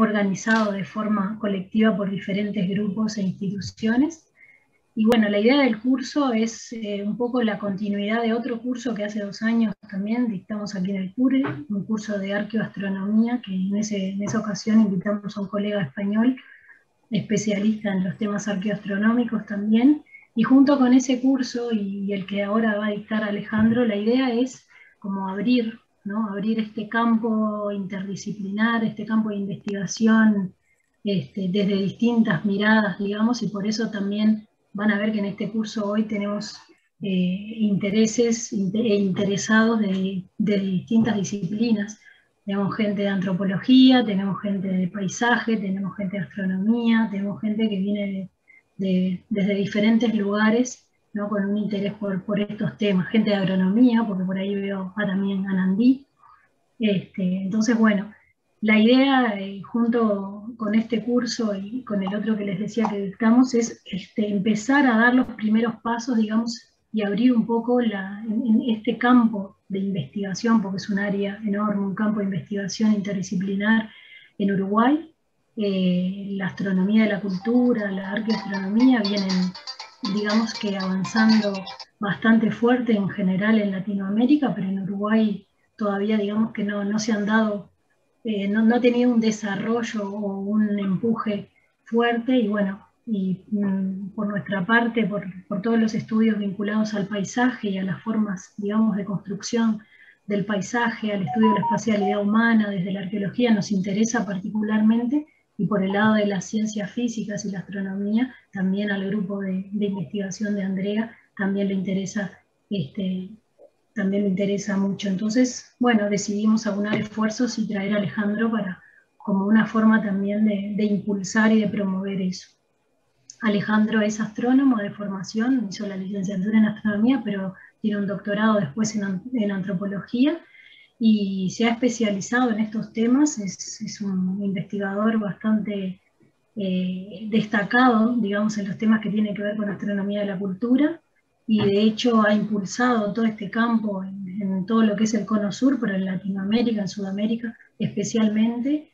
organizado de forma colectiva por diferentes grupos e instituciones. Y bueno, la idea del curso es un poco la continuidad de otro curso que hace 2 años también dictamos aquí en el CURE, un curso de arqueoastronomía, que en esa ocasión invitamos a un colega español, especialista en los temas arqueoastronómicos también, y junto con ese curso y el que ahora va a dictar Alejandro, la idea es como abrir, ¿no? Abrir este campo interdisciplinar, este campo de investigación desde distintas miradas, digamos, y por eso también van a ver que en este curso hoy tenemos intereses e interesados de distintas disciplinas. Tenemos gente de antropología, tenemos gente de paisaje, tenemos gente de astronomía, tenemos gente que viene desde diferentes lugares, ¿no? Con un interés por estos temas. Gente de agronomía, porque por ahí veo también a Nandí. Entonces, bueno, la idea, junto con este curso y con el otro que les decía que dictamos, es empezar a dar los primeros pasos, digamos, y abrir un poco en este campo de investigación, porque es un área enorme, un campo de investigación interdisciplinar en Uruguay. La astronomía de la cultura, la arqueoastronomía vienen, digamos que avanzando bastante fuerte en general en Latinoamérica, pero en Uruguay todavía digamos que no se han dado, no ha tenido un desarrollo o un empuje fuerte, y bueno, por nuestra parte, por todos los estudios vinculados al paisaje y a las formas, digamos, de construcción del paisaje, al estudio de la espacialidad humana, desde la arqueología nos interesa particularmente, y por el lado de las ciencias físicas y la astronomía, también al grupo de investigación de Andrea, también le interesa mucho. Entonces, bueno, decidimos aunar esfuerzos y traer a Alejandro como una forma también de impulsar y de promover eso. Alejandro es astrónomo de formación, hizo la licenciatura en astronomía, pero tiene un doctorado después en antropología, y se ha especializado en estos temas, es un investigador bastante destacado, digamos, en los temas que tienen que ver con astronomía de la cultura, y de hecho ha impulsado todo este campo en todo lo que es el Cono Sur, pero en Latinoamérica, en Sudamérica especialmente.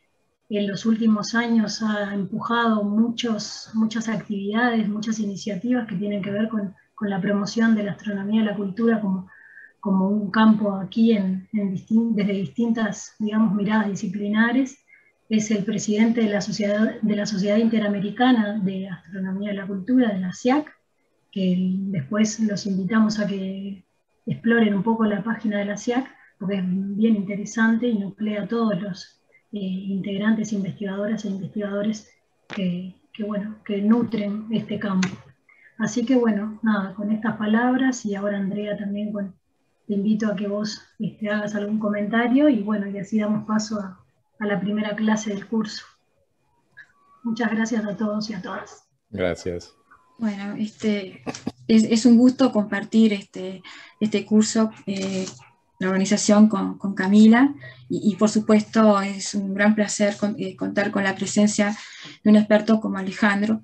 En los últimos años ha empujado muchas actividades, muchas iniciativas que tienen que ver con la promoción de la astronomía de la cultura como un campo aquí desde distintas, digamos, miradas disciplinares. Es el presidente de la Sociedad Interamericana de Astronomía de la Cultura, de la SIAC, que después los invitamos a que exploren un poco la página de la SIAC, porque es bien interesante y nuclea a todos los integrantes, investigadoras e investigadores que nutren este campo. Así que bueno, nada, con estas palabras, y ahora Andrea también te invito a que vos hagas algún comentario, y bueno, y así damos paso a la primera clase del curso. Muchas gracias a todos y a todas. Gracias. Bueno, es un gusto compartir este curso, la organización con Camila, y por supuesto es un gran placer contar con la presencia de un experto como Alejandro,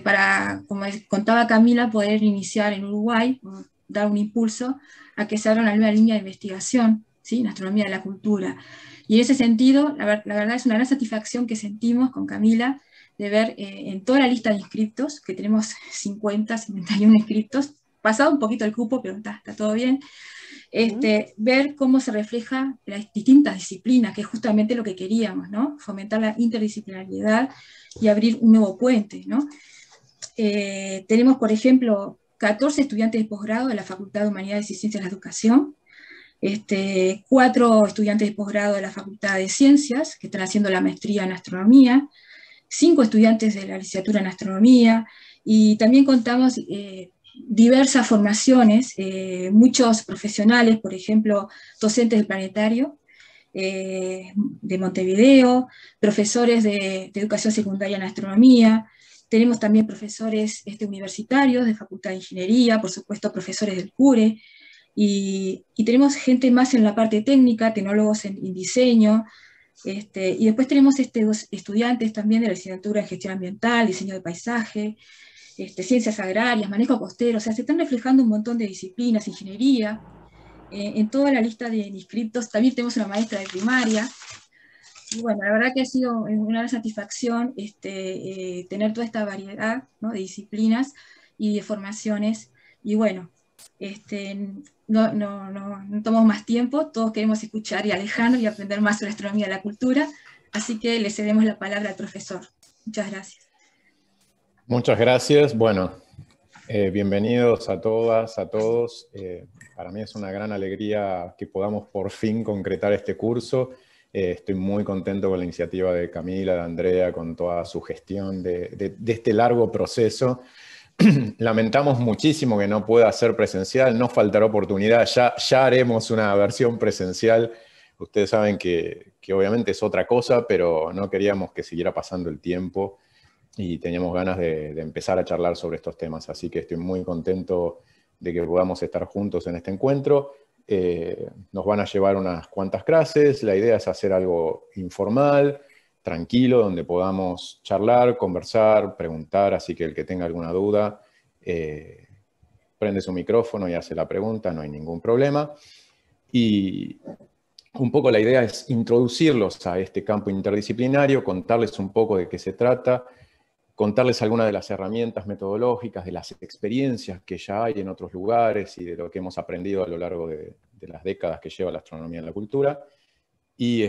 para, como contaba Camila, poder iniciar en Uruguay, dar un impulso a que se abra una nueva línea de investigación, ¿sí?, en astronomía de la cultura. Y en ese sentido, la verdad es una gran satisfacción que sentimos con Camila de ver en toda la lista de inscriptos, que tenemos 51 inscriptos, pasado un poquito el cupo, pero está todo bien, ver cómo se refleja las distintas disciplinas, que es justamente lo que queríamos, ¿no? Fomentar la interdisciplinariedad y abrir un nuevo puente, ¿no? Tenemos, por ejemplo, 14 estudiantes de posgrado de la Facultad de Humanidades y Ciencias de la Educación, 4 estudiantes de posgrado de la Facultad de Ciencias, que están haciendo la maestría en astronomía, 5 estudiantes de la licenciatura en astronomía, y también contamos diversas formaciones, muchos profesionales, por ejemplo, docentes del planetario de Montevideo, profesores de educación secundaria en astronomía, tenemos también profesores universitarios de Facultad de Ingeniería, por supuesto profesores del CURE, y tenemos gente más en la parte técnica, tecnólogos en diseño, y después tenemos estudiantes también de la licenciatura en gestión ambiental, diseño de paisaje, ciencias agrarias, manejo costero, o sea, se están reflejando un montón de disciplinas, ingeniería, en toda la lista de inscriptos. También tenemos una maestra de primaria, y bueno, la verdad que ha sido una gran satisfacción tener toda esta variedad, ¿no?, de disciplinas y de formaciones. Y bueno, no tomamos más tiempo, todos queremos escuchar y a Alejandro y aprender más sobre astronomía de la cultura, así que le cedemos la palabra al profesor. Muchas gracias. Muchas gracias. Bueno, bienvenidos a todas, a todos. Para mí es una gran alegría que podamos por fin concretar este curso. Estoy muy contento con la iniciativa de Camila, de Andrea, con toda su gestión de este largo proceso. Lamentamos muchísimo que no pueda ser presencial, no faltará oportunidad, ya haremos una versión presencial. Ustedes saben que obviamente es otra cosa, pero no queríamos que siguiera pasando el tiempo y teníamos ganas de empezar a charlar sobre estos temas. Así que estoy muy contento de que podamos estar juntos en este encuentro. Nos van a llevar unas cuantas clases, la idea es hacer algo informal, tranquilo, donde podamos charlar, conversar, preguntar, así que el que tenga alguna duda, prende su micrófono y hace la pregunta, no hay ningún problema. Y un poco la idea es introducirlos a este campo interdisciplinario, contarles un poco de qué se trata, contarles algunas de las herramientas metodológicas, de las experiencias que ya hay en otros lugares y de lo que hemos aprendido a lo largo de las décadas que lleva la astronomía en la cultura, y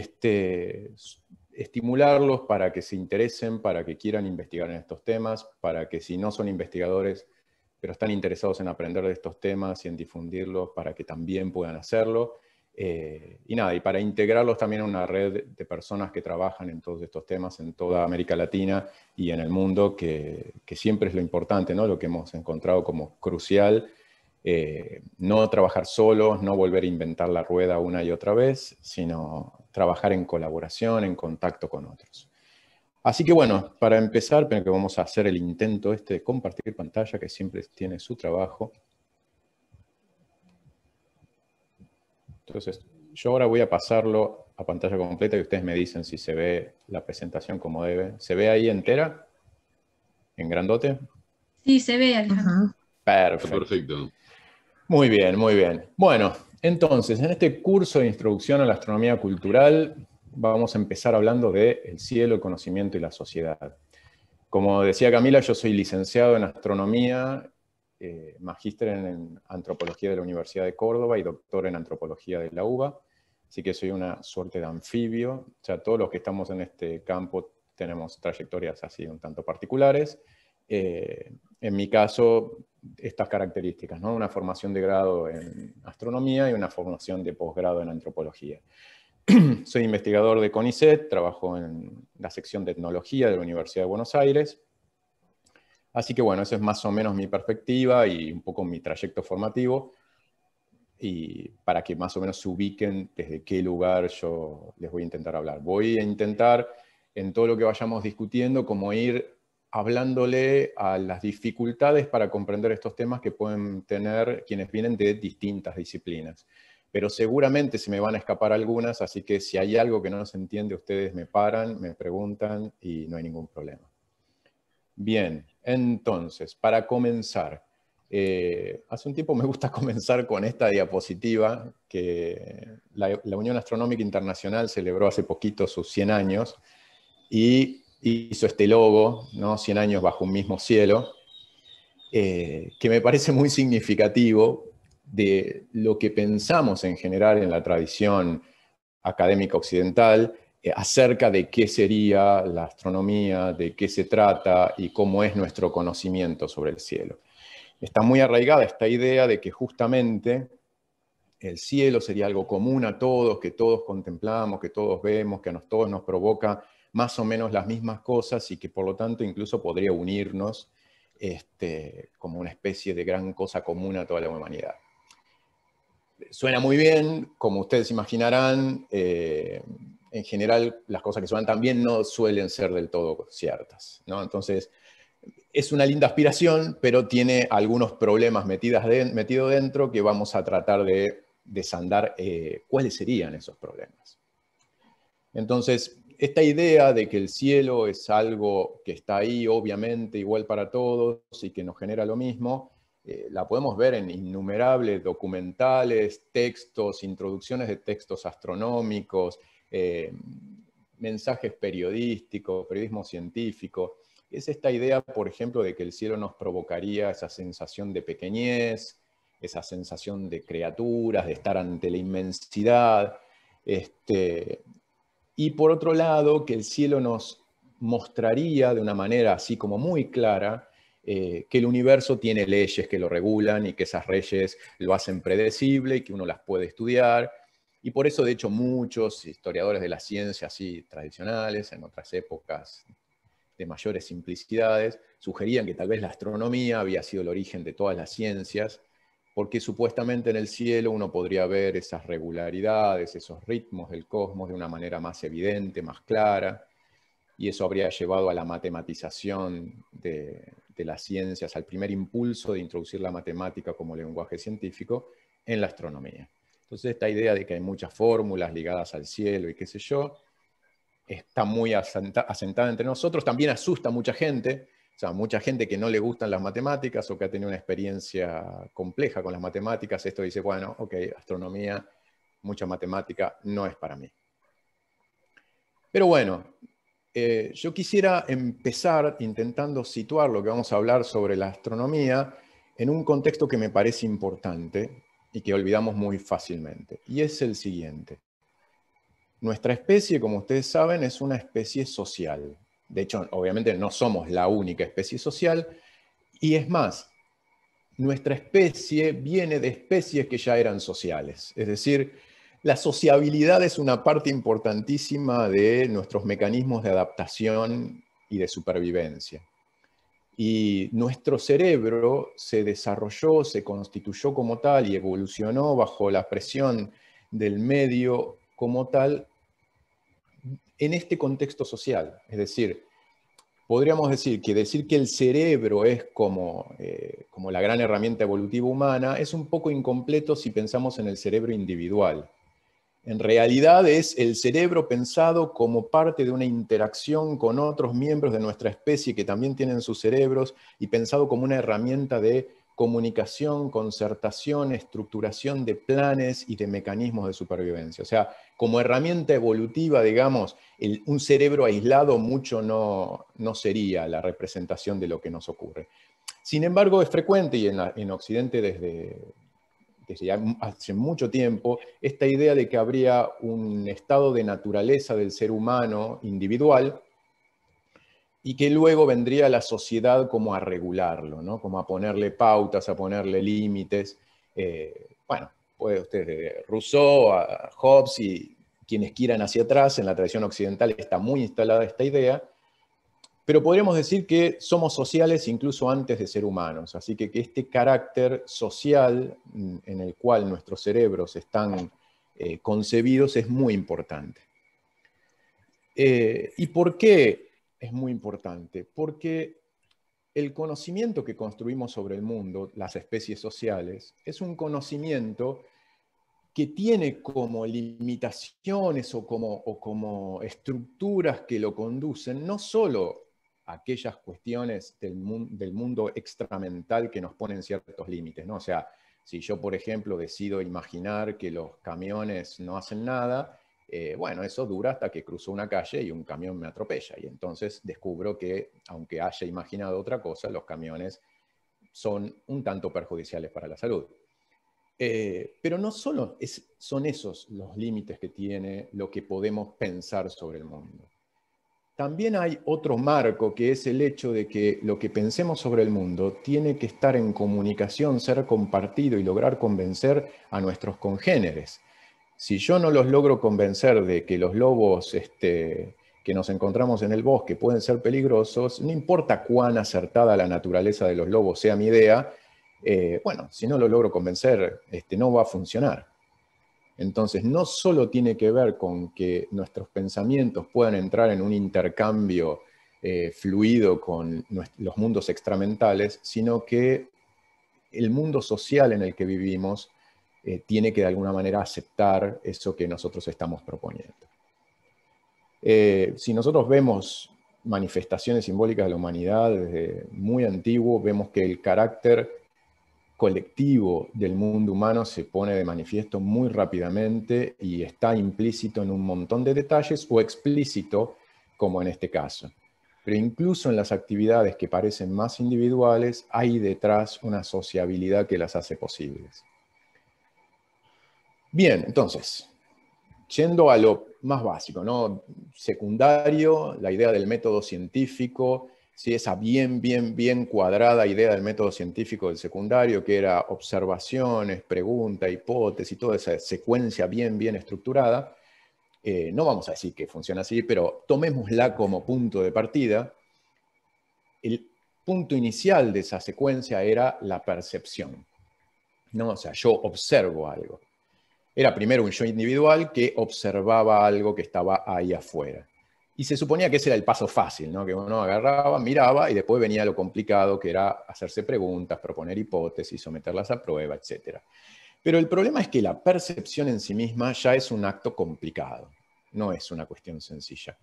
estimularlos para que se interesen, para que quieran investigar en estos temas, para que si no son investigadores, pero están interesados en aprender de estos temas y en difundirlos, para que también puedan hacerlo. Y nada, y para integrarlos también a una red de personas que trabajan en todos estos temas en toda América Latina y en el mundo, que siempre es lo importante, ¿no? Lo que hemos encontrado como crucial. No trabajar solos, no volver a inventar la rueda una y otra vez, sino trabajar en colaboración, en contacto con otros. Así que bueno, para empezar, que vamos a hacer el intento de compartir pantalla, que siempre tiene su trabajo. Entonces, yo ahora voy a pasarlo a pantalla completa y ustedes me dicen si se ve la presentación como debe. ¿Se ve ahí entera? ¿En grandote? Sí, se ve, Alejandro. Perfecto. Perfecto. Muy bien, muy bien. Bueno, entonces, en este curso de Introducción a la Astronomía Cultural, vamos a empezar hablando de el cielo, el conocimiento y la sociedad. Como decía Camila, yo soy licenciado en Astronomía, magíster en Antropología de la Universidad de Córdoba y doctor en Antropología de la UBA, así que soy una suerte de anfibio. O sea, todos los que estamos en este campo tenemos trayectorias así un tanto particulares. En mi caso, estas características, ¿no? Una formación de grado en astronomía y una formación de posgrado en antropología. Soy investigador de CONICET, trabajo en la sección de etnología de la Universidad de Buenos Aires. Así que bueno, esa es más o menos mi perspectiva y un poco mi trayecto formativo, y para que más o menos se ubiquen desde qué lugar yo les voy a intentar hablar. Voy a intentar, en todo lo que vayamos discutiendo, como ir hablándole a las dificultades para comprender estos temas que pueden tener quienes vienen de distintas disciplinas. Pero seguramente se me van a escapar algunas, así que si hay algo que no se entiende, ustedes me paran, me preguntan y no hay ningún problema. Bien, entonces, para comenzar, hace un tiempo me gusta comenzar con esta diapositiva, que la Unión Astronómica Internacional celebró hace poquito sus 100 años, y hizo este logo, ¿no? 100 años bajo un mismo cielo, que me parece muy significativo de lo que pensamos en general en la tradición académica occidental acerca de qué sería la astronomía, de qué se trata y cómo es nuestro conocimiento sobre el cielo. Está muy arraigada esta idea de que justamente el cielo sería algo común a todos, que todos contemplamos, que todos vemos, que a todos nos provoca más o menos las mismas cosas y que por lo tanto incluso podría unirnos como una especie de gran cosa común a toda la humanidad. Suena muy bien, como ustedes imaginarán, en general las cosas que suenan tan bien no suelen ser del todo ciertas, ¿no? Entonces, es una linda aspiración, pero tiene algunos problemas metido dentro que vamos a tratar de desandar cuáles serían esos problemas. Entonces, esta idea de que el cielo es algo que está ahí, obviamente, igual para todos y que nos genera lo mismo, la podemos ver en innumerables documentales, textos, introducciones de textos astronómicos, mensajes periodísticos, periodismo científico. Es esta idea, por ejemplo, de que el cielo nos provocaría esa sensación de pequeñez, esa sensación de criaturas, de estar ante la inmensidad. Y por otro lado, que el cielo nos mostraría de una manera así como muy clara que el universo tiene leyes que lo regulan y que esas leyes lo hacen predecible y que uno las puede estudiar. Y por eso, de hecho, muchos historiadores de la ciencia así tradicionales, en otras épocas de mayores simplicidades, sugerían que tal vez la astronomía había sido el origen de todas las ciencias, porque supuestamente en el cielo uno podría ver esas regularidades, esos ritmos del cosmos de una manera más evidente, más clara, y eso habría llevado a la matematización de las ciencias, al primer impulso de introducir la matemática como lenguaje científico en la astronomía. Entonces esta idea de que hay muchas fórmulas ligadas al cielo y qué sé yo, está muy asentada entre nosotros, también asusta a mucha gente, o sea, mucha gente que no le gustan las matemáticas o que ha tenido una experiencia compleja con las matemáticas, esto dice, bueno, ok, astronomía, mucha matemática, no es para mí. Pero bueno, yo quisiera empezar intentando situar lo que vamos a hablar sobre la astronomía en un contexto que me parece importante y que olvidamos muy fácilmente, y es el siguiente. Nuestra especie, como ustedes saben, es una especie social. De hecho, obviamente no somos la única especie social, y es más, nuestra especie viene de especies que ya eran sociales. Es decir, la sociabilidad es una parte importantísima de nuestros mecanismos de adaptación y de supervivencia. Y nuestro cerebro se desarrolló, se constituyó como tal y evolucionó bajo la presión del medio como tal en este contexto social. Es decir, podríamos decir que el cerebro es como la gran herramienta evolutiva humana es un poco incompleto si pensamos en el cerebro individual. En realidad es el cerebro pensado como parte de una interacción con otros miembros de nuestra especie que también tienen sus cerebros y pensado como una herramienta de comunicación, concertación, estructuración de planes y de mecanismos de supervivencia. O sea, como herramienta evolutiva, digamos, un cerebro aislado mucho no sería la representación de lo que nos ocurre. Sin embargo, es frecuente, y en Occidente desde hace mucho tiempo, esta idea de que habría un estado de naturaleza del ser humano individual y que luego vendría la sociedad como a regularlo, ¿no? Como a ponerle pautas, a ponerle límites. Bueno, puede usted de Rousseau a Hobbes y quienes quieran hacia atrás, en la tradición occidental está muy instalada esta idea, pero podríamos decir que somos sociales incluso antes de ser humanos, así que este carácter social en el cual nuestros cerebros están concebidos es muy importante. ¿Y por qué es muy importante? Porque el conocimiento que construimos sobre el mundo, las especies sociales, es un conocimiento que tiene como limitaciones o como estructuras que lo conducen, no solo aquellas cuestiones del mundo extramental que nos ponen ciertos límites, ¿no? O sea, si yo, por ejemplo, decido imaginar que los camiones no hacen nada, bueno, eso dura hasta que cruzo una calle y un camión me atropella. Y entonces descubro que, aunque haya imaginado otra cosa, los camiones son un tanto perjudiciales para la salud. Pero no solo son esos los límites que tiene lo que podemos pensar sobre el mundo. También hay otro marco, que es el hecho de que lo que pensemos sobre el mundo tiene que estar en comunicación, ser compartido y lograr convencer a nuestros congéneres. Si yo no los logro convencer de que los lobos que nos encontramos en el bosque pueden ser peligrosos, no importa cuán acertada la naturaleza de los lobos sea mi idea, bueno, si no lo logro convencer, no va a funcionar. Entonces, no solo tiene que ver con que nuestros pensamientos puedan entrar en un intercambio fluido con los mundos extramentales, sino que el mundo social en el que vivimos tiene que de alguna manera aceptar eso que nosotros estamos proponiendo. Si nosotros vemos manifestaciones simbólicas de la humanidad desde muy antiguo, vemos que el carácter colectivo del mundo humano se pone de manifiesto muy rápidamente y está implícito en un montón de detalles o explícito, como en este caso. Pero incluso en las actividades que parecen más individuales, hay detrás una sociabilidad que las hace posibles. Bien, entonces, yendo a lo más básico, ¿no? Secundario, la idea del método científico, ¿sí? Esa bien cuadrada idea del método científico del secundario, que era observaciones, pregunta, hipótesis, toda esa secuencia bien estructurada. No vamos a decir que funciona así, pero tomémosla como punto de partida. El punto inicial de esa secuencia era la percepción, ¿no? O sea, yo observo algo. Era primero un yo individual que observaba algo que estaba ahí afuera. Y se suponía que ese era el paso fácil, ¿no? Que uno agarraba, miraba y después venía lo complicado, que era hacerse preguntas, proponer hipótesis, someterlas a prueba, etc. Pero el problema es que la percepción en sí misma ya es un acto complicado, no es una cuestión sencilla.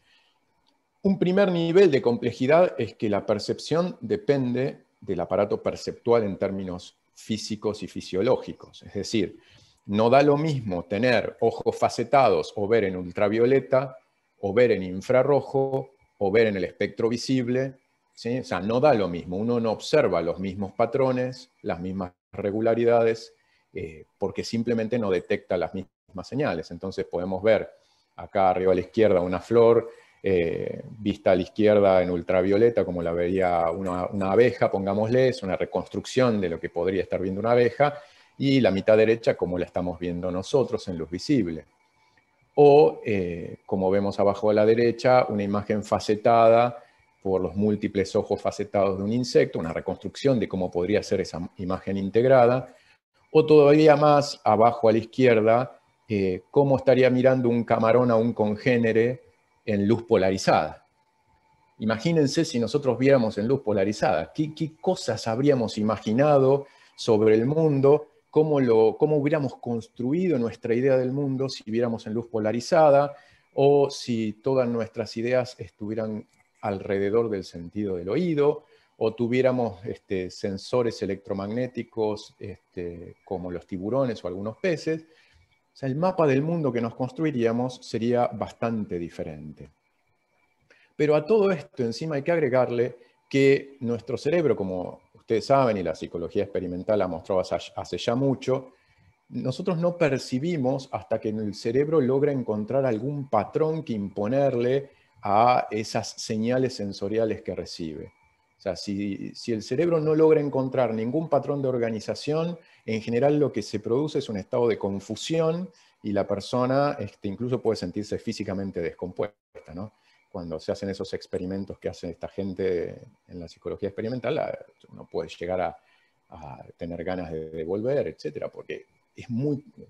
Un primer nivel de complejidad es que la percepción depende del aparato perceptual en términos físicos y fisiológicos. Es decir, no da lo mismo tener ojos facetados o ver en ultravioleta, o ver en infrarrojo, o ver en el espectro visible, ¿sí? O sea, no da lo mismo. Uno no observa los mismos patrones, las mismas regularidades, porque simplemente no detecta las mismas señales. Entonces podemos ver acá arriba a la izquierda una flor, vista a la izquierda en ultravioleta, como la vería una abeja, pongámosle, es una reconstrucción de lo que podría estar viendo una abeja, y la mitad derecha como la estamos viendo nosotros en luz visible. O, como vemos abajo a la derecha, una imagen facetada por los múltiples ojos facetados de un insecto, una reconstrucción de cómo podría ser esa imagen integrada. O todavía más abajo a la izquierda, cómo estaría mirando un camarón a un congénere en luz polarizada. Imagínense si nosotros viéramos en luz polarizada, ¿qué cosas habríamos imaginado sobre el mundo? ¿Cómo hubiéramos construido nuestra idea del mundo si viéramos en luz polarizada? O si todas nuestras ideas estuvieran alrededor del sentido del oído, o tuviéramos sensores electromagnéticos como los tiburones o algunos peces. O sea, el mapa del mundo que nos construiríamos sería bastante diferente. Pero a todo esto encima hay que agregarle que nuestro cerebro, como ustedes saben y la psicología experimental ha mostrado hace ya mucho, nosotros no percibimos hasta que el cerebro logra encontrar algún patrón que imponerle a esas señales sensoriales que recibe. O sea, si el cerebro no logra encontrar ningún patrón de organización, en general lo que se produce es un estado de confusión y la persona incluso puede sentirse físicamente descompuesta, ¿no? Cuando se hacen esos experimentos que hace esta gente en la psicología experimental, uno puede llegar a tener ganas de devolver, etcétera, porque es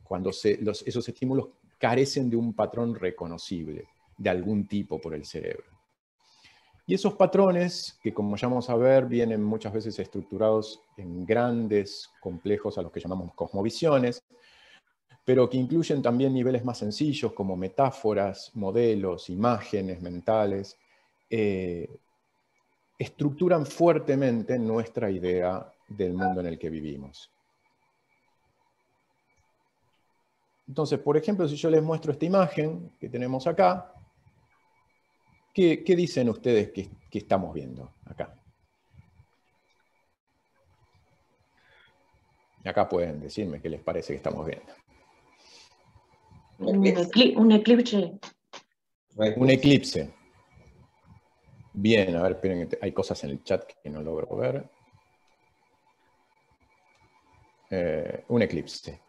cuando esos estímulos carecen de un patrón reconocible de algún tipo por el cerebro. Y esos patrones, que como ya vamos a ver, vienen muchas veces estructurados en grandes complejos a los que llamamos cosmovisiones, pero que incluyen también niveles más sencillos como metáforas, modelos, imágenes mentales, estructuran fuertemente nuestra idea del mundo en el que vivimos. Entonces, por ejemplo, si yo les muestro esta imagen que tenemos acá, ¿qué dicen ustedes que estamos viendo acá? Acá pueden decirme qué les parece que estamos viendo. Un eclipse. Un eclipse. Bien, a ver, esperen, hay cosas en el chat que no logro ver. Un eclipse.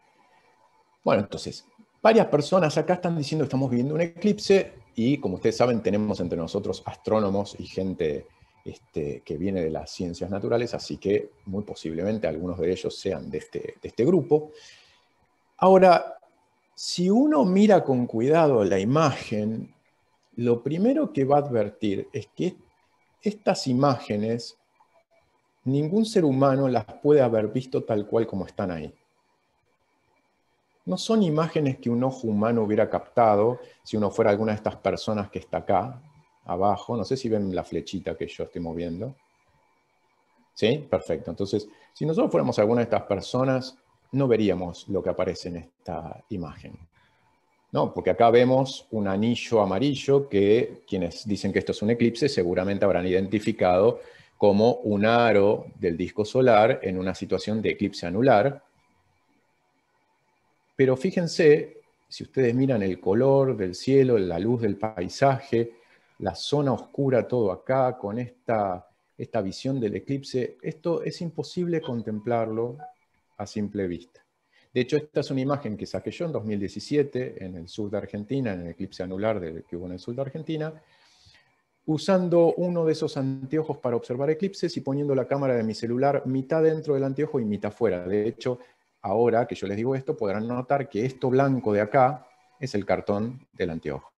Bueno, entonces, varias personas acá están diciendo que estamos viviendo un eclipse y, como ustedes saben, tenemos entre nosotros astrónomos y gente que viene de las ciencias naturales, así que muy posiblemente algunos de ellos sean de este grupo. Ahora, si uno mira con cuidado la imagen, lo primero que va a advertir es que estas imágenes, ningún ser humano las puede haber visto tal cual como están ahí. No son imágenes que un ojo humano hubiera captado si uno fuera alguna de estas personas que está acá, abajo. No sé si ven la flechita que yo estoy moviendo. ¿Sí? Perfecto. Entonces, si nosotros fuéramos alguna de estas personas, no veríamos lo que aparece en esta imagen. ¿No? Porque acá vemos un anillo amarillo que quienes dicen que esto es un eclipse seguramente habrán identificado como un aro del disco solar en una situación de eclipse anular. Pero fíjense, si ustedes miran el color del cielo, la luz del paisaje, la zona oscura, todo acá, con esta visión del eclipse, esto es imposible contemplarlo a simple vista. De hecho, esta es una imagen que saqué yo en 2017 en el sur de Argentina, en el eclipse anular que hubo en el sur de Argentina, usando uno de esos anteojos para observar eclipses y poniendo la cámara de mi celular mitad dentro del anteojo y mitad fuera. De hecho, ahora que yo les digo esto, podrán notar que esto blanco de acá es el cartón del anteojo.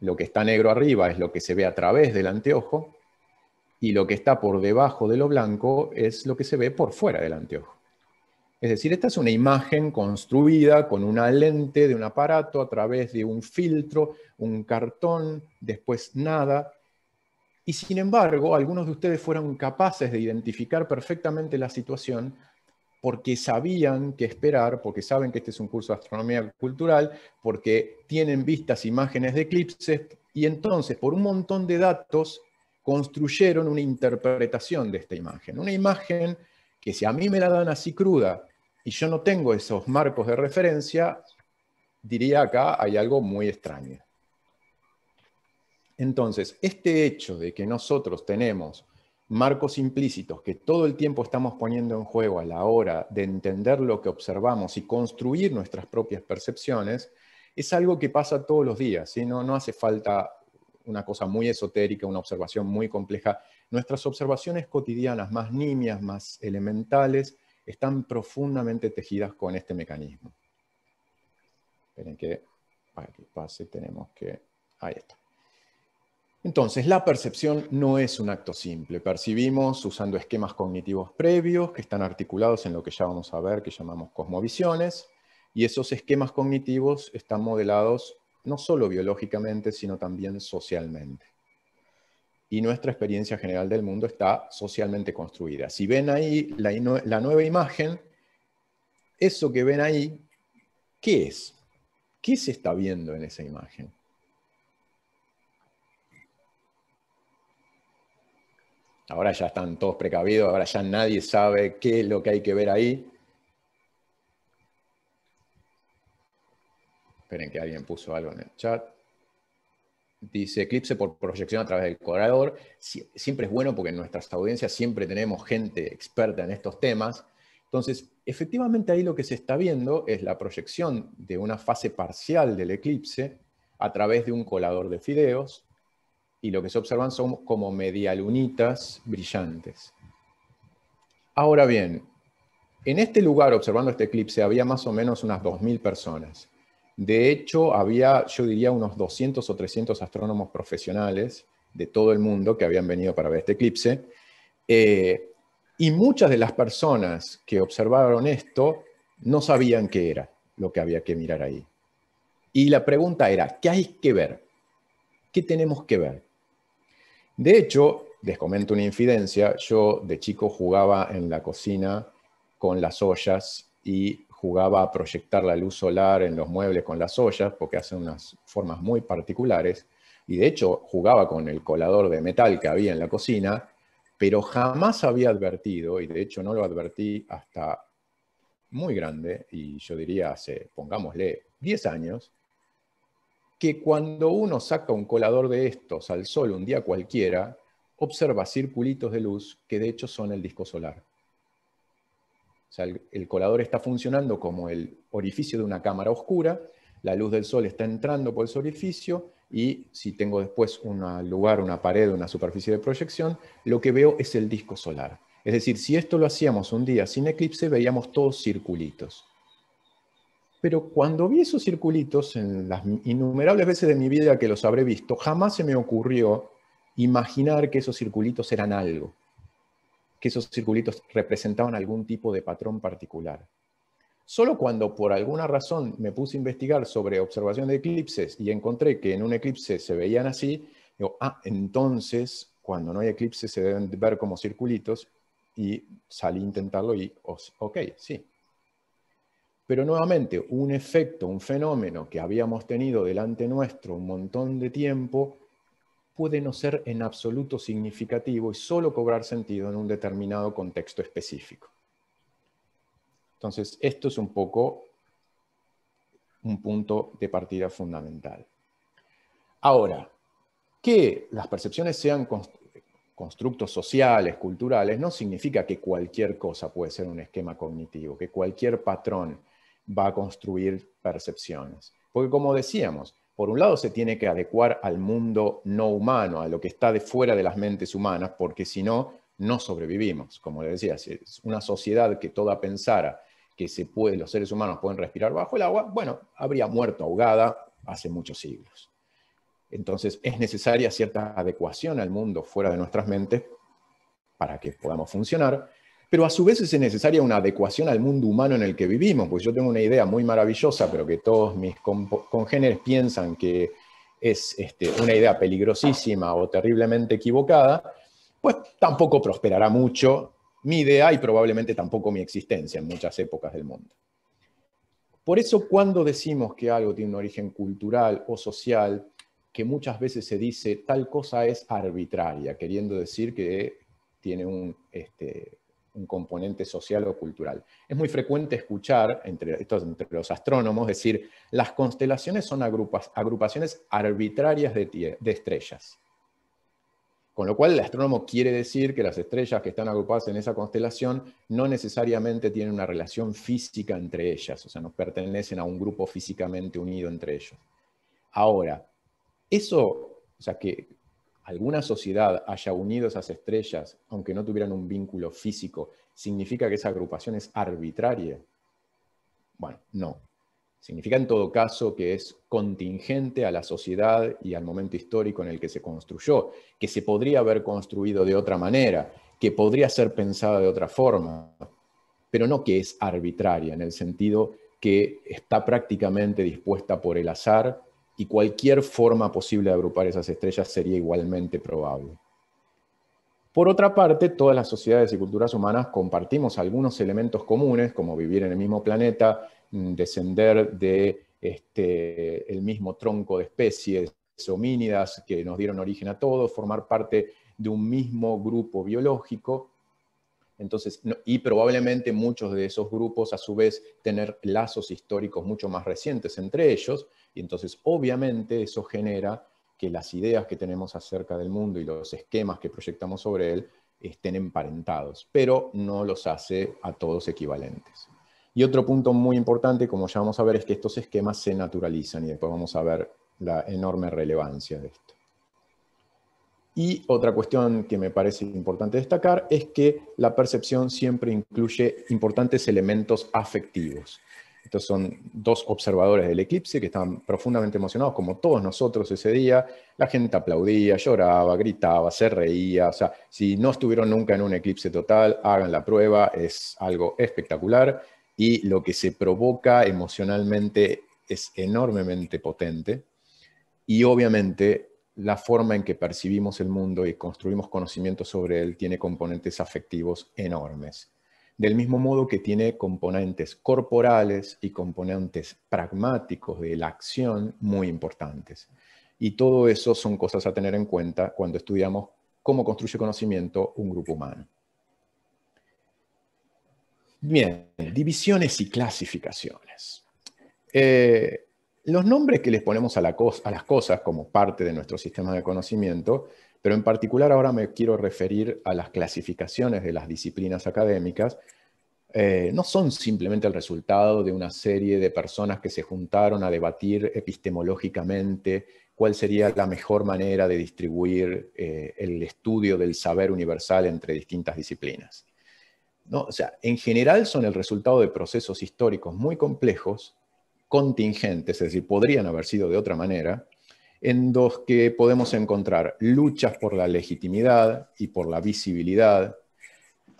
Lo que está negro arriba es lo que se ve a través del anteojo y lo que está por debajo de lo blanco es lo que se ve por fuera del anteojo. Es decir, esta es una imagen construida con una lente de un aparato a través de un filtro, un cartón, después nada. Y sin embargo, algunos de ustedes fueron capaces de identificar perfectamente la situación porque sabían qué esperar, porque saben que este es un curso de astronomía cultural, porque tienen vistas imágenes de eclipses, y entonces, por un montón de datos, construyeron una interpretación de esta imagen. Una imagen que si a mí me la dan así cruda y yo no tengo esos marcos de referencia, diría acá hay algo muy extraño. Entonces, este hecho de que nosotros tenemos marcos implícitos que todo el tiempo estamos poniendo en juego a la hora de entender lo que observamos y construir nuestras propias percepciones, es algo que pasa todos los días, ¿sí? No hace falta una cosa muy esotérica, una observación muy compleja. Nuestras observaciones cotidianas, más nimias, más elementales, están profundamente tejidas con este mecanismo. Esperen que, para que pase, tenemos que... Ahí está. Entonces, la percepción no es un acto simple. Percibimos usando esquemas cognitivos previos que están articulados en lo que ya vamos a ver, que llamamos cosmovisiones, y esos esquemas cognitivos están modelados no solo biológicamente, sino también socialmente. Y nuestra experiencia general del mundo está socialmente construida. Si ven ahí la nueva imagen, eso que ven ahí, ¿qué es? ¿Qué se está viendo en esa imagen? Ahora ya están todos precavidos, ahora ya nadie sabe qué es lo que hay que ver ahí. Esperen que alguien puso algo en el chat. Dice, eclipse por proyección a través del colador. Siempre es bueno porque en nuestras audiencias siempre tenemos gente experta en estos temas. Entonces, efectivamente ahí lo que se está viendo es la proyección de una fase parcial del eclipse a través de un colador de fideos, y lo que se observan son como medialunitas brillantes. Ahora bien, en este lugar, observando este eclipse, había más o menos unas 2.000 personas. De hecho, había, yo diría, unos 200 o 300 astrónomos profesionales de todo el mundo que habían venido para ver este eclipse. Y muchas de las personas que observaron esto no sabían qué era lo que había que mirar ahí. Y la pregunta era, ¿qué hay que ver? ¿Qué tenemos que ver? De hecho, les comento una infidencia, yo de chico jugaba en la cocina con las ollas y jugaba a proyectar la luz solar en los muebles con las ollas, porque hacen unas formas muy particulares, y de hecho jugaba con el colador de metal que había en la cocina, pero jamás había advertido, y de hecho no lo advertí hasta muy grande, y yo diría hace, pongámosle, 10 años, que cuando uno saca un colador de estos al sol un día cualquiera, observa circulitos de luz que de hecho son el disco solar. O sea, el colador está funcionando como el orificio de una cámara oscura, la luz del sol está entrando por ese orificio y si tengo después un lugar, una pared, una superficie de proyección, lo que veo es el disco solar. Es decir, si esto lo hacíamos un día sin eclipse, veíamos todos circulitos. Pero cuando vi esos circulitos, en las innumerables veces de mi vida que los habré visto, jamás se me ocurrió imaginar que esos circulitos eran algo, que esos circulitos representaban algún tipo de patrón particular. Solo cuando por alguna razón me puse a investigar sobre observación de eclipses y encontré que en un eclipse se veían así, digo, entonces cuando no hay eclipse se deben ver como circulitos, y salí a intentarlo y, ok, sí. Pero nuevamente, un efecto, un fenómeno que habíamos tenido delante nuestro un montón de tiempo, puede no ser en absoluto significativo y solo cobrar sentido en un determinado contexto específico. Entonces, esto es un poco un punto de partida fundamental. Ahora, que las percepciones sean constructos sociales, culturales, no significa que cualquier cosa puede ser un esquema cognitivo, que cualquier patrón va a construir percepciones. Porque como decíamos, por un lado se tiene que adecuar al mundo no humano, a lo que está de fuera de las mentes humanas, porque si no, no sobrevivimos. Como les decía, si es una sociedad que toda pensara que los seres humanos pueden respirar bajo el agua, bueno, habría muerto ahogada hace muchos siglos. Entonces es necesaria cierta adecuación al mundo fuera de nuestras mentes para que podamos funcionar, pero a su vez es necesaria una adecuación al mundo humano en el que vivimos, pues yo tengo una idea muy maravillosa, pero que todos mis congéneres piensan que es una idea peligrosísima o terriblemente equivocada, pues tampoco prosperará mucho mi idea y probablemente tampoco mi existencia en muchas épocas del mundo. Por eso cuando decimos que algo tiene un origen cultural o social, que muchas veces se dice tal cosa es arbitraria, queriendo decir que tiene un componente social o cultural. Es muy frecuente escuchar entre los astrónomos decir las constelaciones son agrupaciones arbitrarias de estrellas. Con lo cual el astrónomo quiere decir que las estrellas que están agrupadas en esa constelación no necesariamente tienen una relación física entre ellas, o sea, no pertenecen a un grupo físicamente unido entre ellos. Ahora, eso, o sea, que alguna sociedad haya unido esas estrellas, aunque no tuvieran un vínculo físico, ¿significa que esa agrupación es arbitraria? Bueno, no. Significa en todo caso que es contingente a la sociedad y al momento histórico en el que se construyó, que se podría haber construido de otra manera, que podría ser pensada de otra forma, pero no que es arbitraria, en el sentido que está prácticamente dispuesta por el azar y cualquier forma posible de agrupar esas estrellas sería igualmente probable. Por otra parte, todas las sociedades y culturas humanas compartimos algunos elementos comunes, como vivir en el mismo planeta, descender de el mismo tronco de especies homínidas que nos dieron origen a todos, formar parte de un mismo grupo biológico. Entonces, y probablemente muchos de esos grupos a su vez tener lazos históricos mucho más recientes entre ellos, y entonces obviamente eso genera que las ideas que tenemos acerca del mundo y los esquemas que proyectamos sobre él estén emparentados, pero no los hace a todos equivalentes. Y otro punto muy importante, como ya vamos a ver, es que estos esquemas se naturalizan, y después vamos a ver la enorme relevancia de esto. Y otra cuestión que me parece importante destacar es que la percepción siempre incluye importantes elementos afectivos. Estos son dos observadores del eclipse que estaban profundamente emocionados, como todos nosotros ese día. La gente aplaudía, lloraba, gritaba, se reía. O sea, si no estuvieron nunca en un eclipse total, hagan la prueba, es algo espectacular. Y lo que se provoca emocionalmente es enormemente potente. Y obviamente la forma en que percibimos el mundo y construimos conocimiento sobre él tiene componentes afectivos enormes. Del mismo modo que tiene componentes corporales y componentes pragmáticos de la acción muy importantes. Y todo eso son cosas a tener en cuenta cuando estudiamos cómo construye conocimiento un grupo humano. Bien, divisiones y clasificaciones. Los nombres que les ponemos a las cosas como parte de nuestro sistema de conocimiento, pero en particular ahora me quiero referir a las clasificaciones de las disciplinas académicas, no son simplemente el resultado de una serie de personas que se juntaron a debatir epistemológicamente cuál sería la mejor manera de distribuir el estudio del saber universal entre distintas disciplinas. ¿No? O sea, en general son el resultado de procesos históricos muy complejos, contingentes, es decir, podrían haber sido de otra manera, en los que podemos encontrar luchas por la legitimidad y por la visibilidad,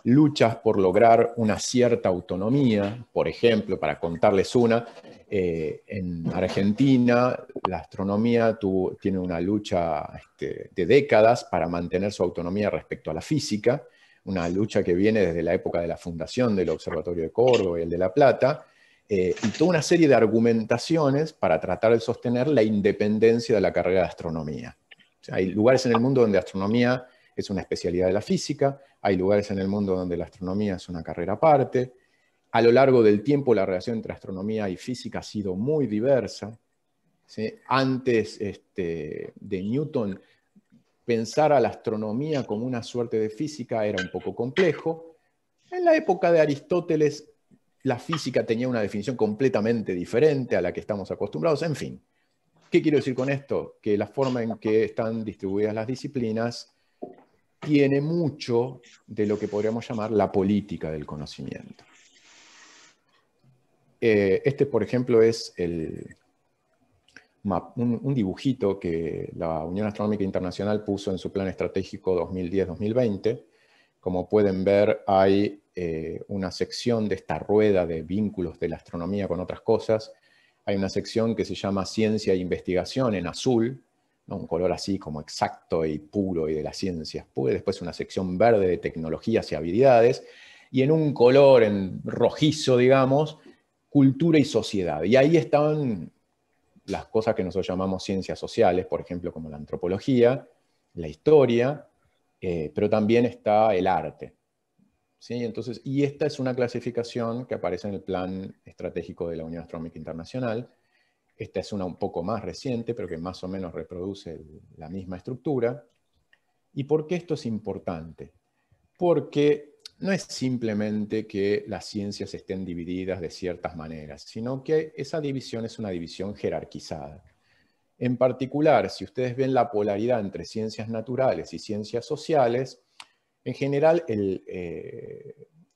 luchas por lograr una cierta autonomía. Por ejemplo, para contarles una, En Argentina, la astronomía tiene una lucha de décadas para mantener su autonomía respecto a la física, una lucha que viene desde la época de la fundación del Observatorio de Córdoba y el de La Plata, y toda una serie de argumentaciones para tratar de sostener la independencia de la carrera de astronomía. O sea, hay lugares en el mundo donde astronomía es una especialidad de la física, hay lugares en el mundo donde la astronomía es una carrera aparte. A lo largo del tiempo la relación entre astronomía y física ha sido muy diversa, ¿sí? Antes de Newton, pensar a la astronomía como una suerte de física era un poco complejo. En la época de Aristóteles, la física tenía una definición completamente diferente a la que estamos acostumbrados. En fin, ¿qué quiero decir con esto? Que la forma en que están distribuidas las disciplinas tiene mucho de lo que podríamos llamar la política del conocimiento. Por ejemplo, es un dibujito que la Unión Astronómica Internacional puso en su plan estratégico 2010-2020. Como pueden ver, hay una sección de esta rueda de vínculos de la astronomía con otras cosas. Hay una sección que se llama Ciencia e Investigación en azul, ¿no? Un color así como exacto y puro y de las ciencias puras. Después una sección verde de tecnologías y habilidades. Y en un color en rojizo, digamos, cultura y sociedad. Y ahí están las cosas que nosotros llamamos ciencias sociales, por ejemplo, como la antropología, la historia, pero también está el arte. ¿Sí? Entonces, y esta es una clasificación que aparece en el plan estratégico de la Unión Astronómica Internacional. Esta es una un poco más reciente, pero que más o menos reproduce la misma estructura. ¿Y por qué esto es importante? Porque no es simplemente que las ciencias estén divididas de ciertas maneras, sino que esa división es una división jerarquizada. En particular, si ustedes ven la polaridad entre ciencias naturales y ciencias sociales, en general el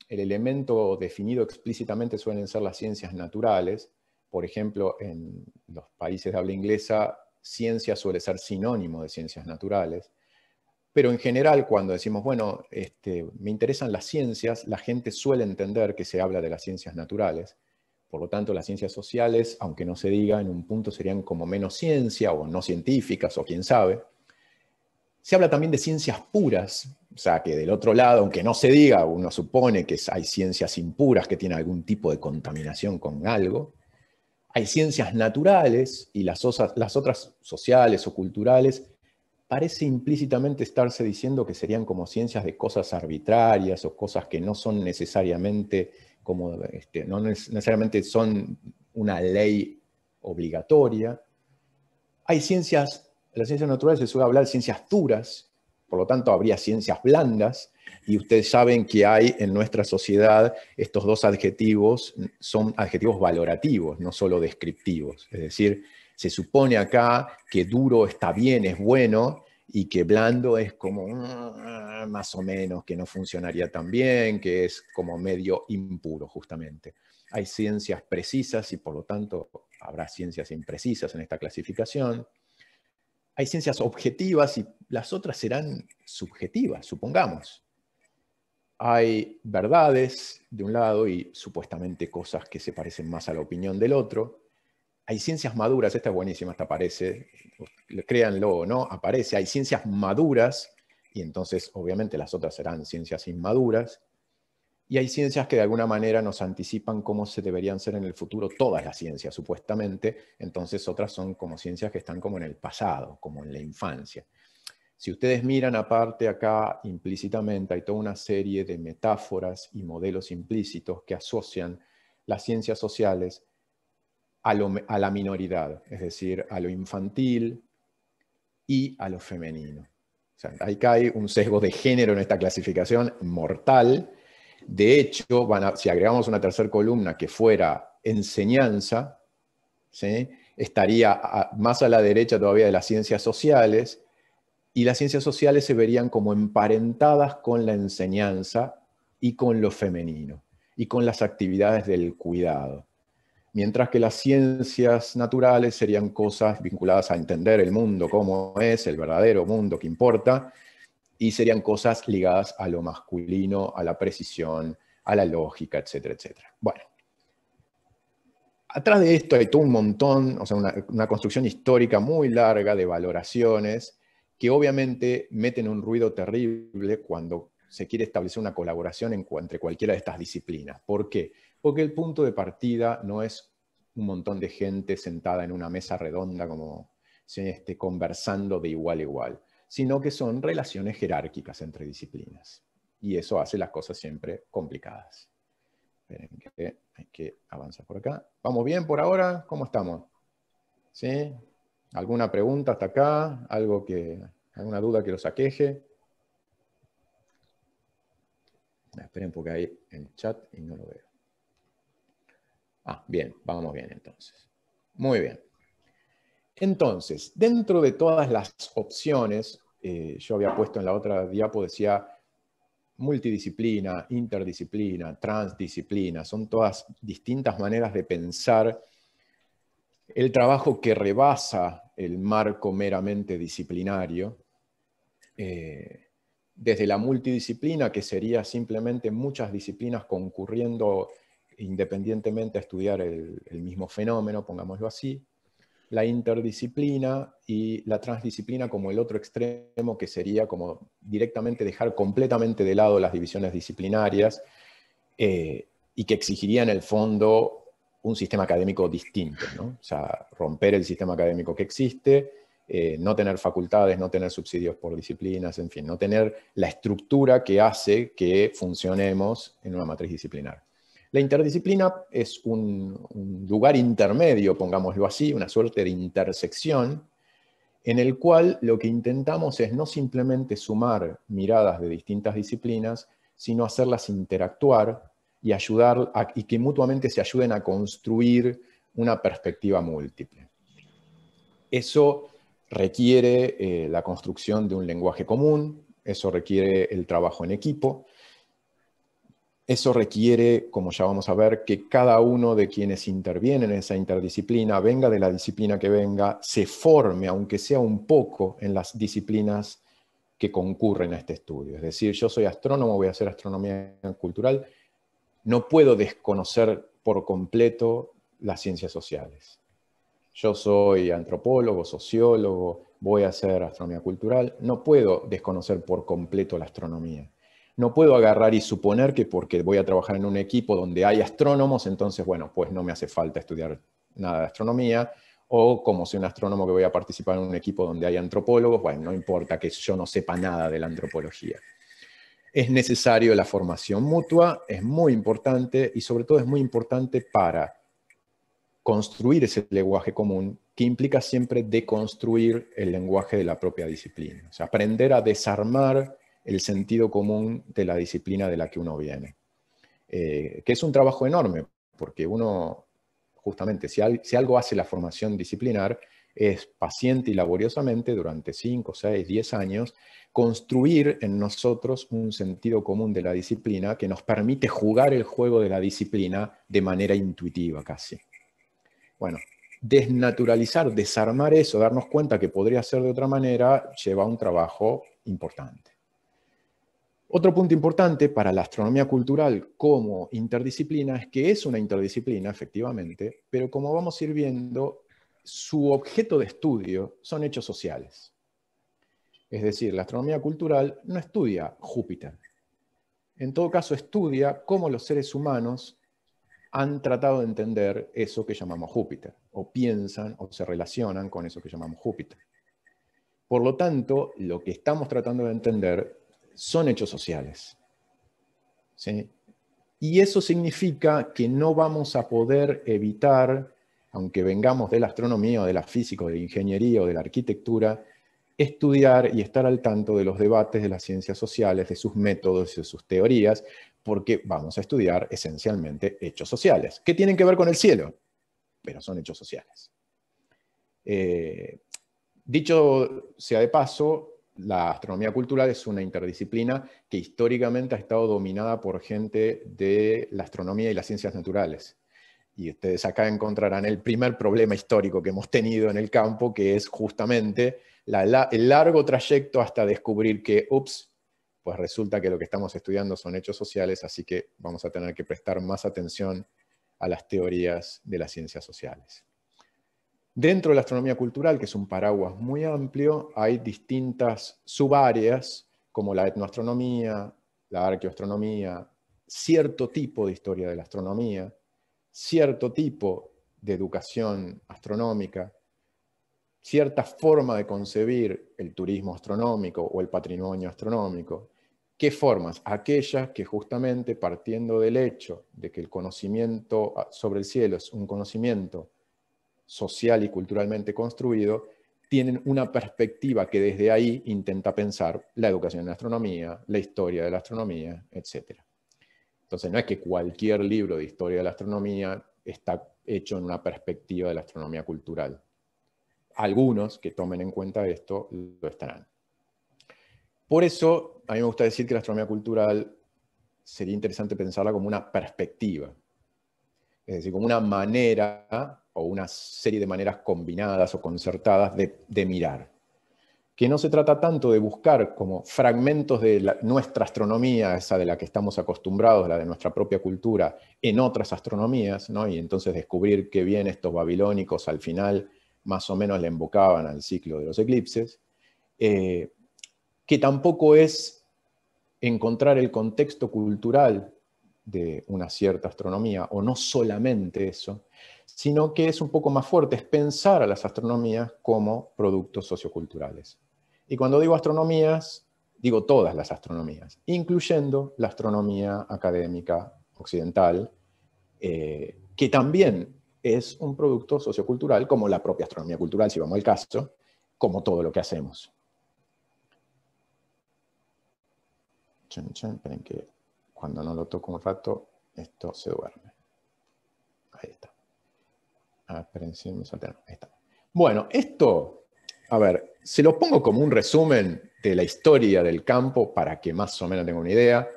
elemento definido explícitamente suelen ser las ciencias naturales. Por ejemplo, en los países de habla inglesa, ciencia suele ser sinónimo de ciencias naturales. Pero en general, cuando decimos, bueno, me interesan las ciencias, la gente suele entender que se habla de las ciencias naturales. Por lo tanto, las ciencias sociales, aunque no se diga, en un punto serían como menos ciencia o no científicas o quién sabe. Se habla también de ciencias puras, o sea, que del otro lado, aunque no se diga, uno supone que hay ciencias impuras que tienen algún tipo de contaminación con algo. Hay ciencias naturales y las otras sociales o culturales parece implícitamente estarse diciendo que serían como ciencias de cosas arbitrarias o cosas que no son necesariamente como, no necesariamente son una ley obligatoria. Hay ciencias, en las ciencias naturales se suele hablar de ciencias duras, por lo tanto habría ciencias blandas, y ustedes saben que hay en nuestra sociedad estos dos adjetivos, son adjetivos valorativos, no solo descriptivos. Es decir, se supone acá que duro está bien, es bueno, y que blando es como más o menos, que no funcionaría tan bien, que es como medio impuro justamente. Hay ciencias precisas y por lo tanto habrá ciencias imprecisas en esta clasificación. Hay ciencias objetivas y las otras serán subjetivas, supongamos. Hay verdades de un lado y supuestamente cosas que se parecen más a la opinión del otro. Hay ciencias maduras, esta es buenísima, esta aparece, créanlo, ¿no? Aparece, hay ciencias maduras, y entonces obviamente las otras serán ciencias inmaduras, y hay ciencias que de alguna manera nos anticipan cómo se deberían ser en el futuro todas las ciencias, supuestamente, entonces otras son como ciencias que están como en el pasado, como en la infancia. Si ustedes miran aparte acá, implícitamente hay toda una serie de metáforas y modelos implícitos que asocian las ciencias sociales a la minoridad, es decir, a lo infantil y a lo femenino. O sea, ahí cae un sesgo de género en esta clasificación mortal. De hecho, si agregamos una tercera columna que fuera enseñanza, ¿sí? Estaría más a la derecha todavía de las ciencias sociales, y las ciencias sociales se verían como emparentadas con la enseñanza y con lo femenino, y con las actividades del cuidado. Mientras que las ciencias naturales serían cosas vinculadas a entender el mundo como es, el verdadero mundo que importa, y serían cosas ligadas a lo masculino, a la precisión, a la lógica, etcétera, etcétera. Bueno, Atrás de esto hay todo un montón, o sea, una construcción histórica muy larga de valoraciones que obviamente meten un ruido terrible cuando se quiere establecer una colaboración entre cualquiera de estas disciplinas. ¿Por qué? Porque el punto de partida no es un montón de gente sentada en una mesa redonda como conversando de igual a igual, sino que son relaciones jerárquicas entre disciplinas. Y eso hace las cosas siempre complicadas. Esperen que hay que avanzar por acá. ¿Vamos bien por ahora? ¿Cómo estamos? ¿Sí? ¿Alguna pregunta hasta acá? ¿Alguna duda que los aqueje? Esperen porque hay el chat y no lo veo. Bien, vamos bien entonces. Muy bien. Entonces, dentro de todas las opciones, yo había puesto en la otra diapo, decía multidisciplina, interdisciplina, transdisciplina, son todas distintas maneras de pensar el trabajo que rebasa el marco meramente disciplinario, desde la multidisciplina, que sería simplemente muchas disciplinas concurriendo independientemente a estudiar el mismo fenómeno, pongámoslo así, la interdisciplina y la transdisciplina como el otro extremo, que sería como directamente dejar completamente de lado las divisiones disciplinarias y que exigiría en el fondo un sistema académico distinto, ¿no? O sea, romper el sistema académico que existe, no tener facultades, no tener subsidios por disciplinas, en fin, no tener la estructura que hace que funcionemos en una matriz disciplinar. La interdisciplina es un lugar intermedio, pongámoslo así, una suerte de intersección, en el cual lo que intentamos es no simplemente sumar miradas de distintas disciplinas, sino hacerlas interactuar y y que mutuamente se ayuden a construir una perspectiva múltiple. Eso requiere la construcción de un lenguaje común, eso requiere el trabajo en equipo. Eso requiere, como ya vamos a ver, que cada uno de quienes intervienen en esa interdisciplina, venga de la disciplina que venga, se forme, aunque sea un poco, en las disciplinas que concurren a este estudio. Es decir, yo soy astrónomo, voy a hacer astronomía cultural, no puedo desconocer por completo las ciencias sociales. Yo soy antropólogo, sociólogo, voy a hacer astronomía cultural, no puedo desconocer por completo la astronomía. No puedo agarrar y suponer que porque voy a trabajar en un equipo donde hay astrónomos, entonces, bueno, pues no me hace falta estudiar nada de astronomía, o como soy un astrónomo que voy a participar en un equipo donde hay antropólogos, bueno, no importa que yo no sepa nada de la antropología. Es necesario la formación mutua, es muy importante, y sobre todo es muy importante para construir ese lenguaje común, que implica siempre deconstruir el lenguaje de la propia disciplina. O sea, aprender a desarmar el sentido común de la disciplina de la que uno viene. Que es un trabajo enorme, porque uno, justamente, si algo hace la formación disciplinar, es paciente y laboriosamente, durante 5, 6, 10 años, construir en nosotros un sentido común de la disciplina que nos permite jugar el juego de la disciplina de manera intuitiva casi. Bueno, desnaturalizar, desarmar eso, darnos cuenta que podría ser de otra manera, lleva un trabajo importante. Otro punto importante para la astronomía cultural como interdisciplina es que es una interdisciplina, efectivamente, pero como vamos a ir viendo, su objeto de estudio son hechos sociales. Es decir, la astronomía cultural no estudia Júpiter. En todo caso, estudia cómo los seres humanos han tratado de entender eso que llamamos Júpiter, o piensan o se relacionan con eso que llamamos Júpiter. Por lo tanto, lo que estamos tratando de entender son hechos sociales. ¿Sí? Y eso significa que no vamos a poder evitar, aunque vengamos de la astronomía o de la física o de la ingeniería o de la arquitectura, estudiar y estar al tanto de los debates de las ciencias sociales, de sus métodos y de sus teorías, porque vamos a estudiar esencialmente hechos sociales, que tienen que ver con el cielo, pero son hechos sociales. Dicho sea de paso, la astronomía cultural es una interdisciplina que históricamente ha estado dominada por gente de la astronomía y las ciencias naturales. Y ustedes acá encontrarán el primer problema histórico que hemos tenido en el campo, que es justamente el largo trayecto hasta descubrir que, ups, pues resulta que lo que estamos estudiando son hechos sociales, así que vamos a tener que prestar más atención a las teorías de las ciencias sociales. Dentro de la astronomía cultural, que es un paraguas muy amplio, hay distintas subáreas, como la etnoastronomía, la arqueoastronomía, cierto tipo de historia de la astronomía, cierto tipo de educación astronómica, cierta forma de concebir el turismo astronómico o el patrimonio astronómico. ¿Qué formas? Aquellas que justamente partiendo del hecho de que el conocimiento sobre el cielo es un conocimiento social y culturalmente construido, tienen una perspectiva que desde ahí intenta pensar la educación en astronomía, la historia de la astronomía, etc. Entonces no es que cualquier libro de historia de la astronomía está hecho en una perspectiva de la astronomía cultural. Algunos que tomen en cuenta esto lo estarán. Por eso, a mí me gusta decir que la astronomía cultural sería interesante pensarla como una perspectiva. Es decir, como una manera o una serie de maneras combinadas o concertadas de mirar. Que no se trata tanto de buscar como fragmentos de nuestra astronomía, esa de la que estamos acostumbrados, la de nuestra propia cultura, en otras astronomías, ¿no? Y entonces descubrir qué bien estos babilónicos al final más o menos le invocaban al ciclo de los eclipses, que tampoco es encontrar el contexto cultural de una cierta astronomía, o no solamente eso, sino que es un poco más fuerte, es pensar a las astronomías como productos socioculturales. Y cuando digo astronomías, digo todas las astronomías, incluyendo la astronomía académica occidental, que también es un producto sociocultural, como la propia astronomía cultural, si vamos al caso, como todo lo que hacemos. Esperen que cuando no lo toco un rato, esto se duerme. Ahí está. Esperen, si me saltaron. Ahí está. Bueno, esto, a ver, se lo pongo como un resumen de la historia del campo para que más o menos tengan una idea.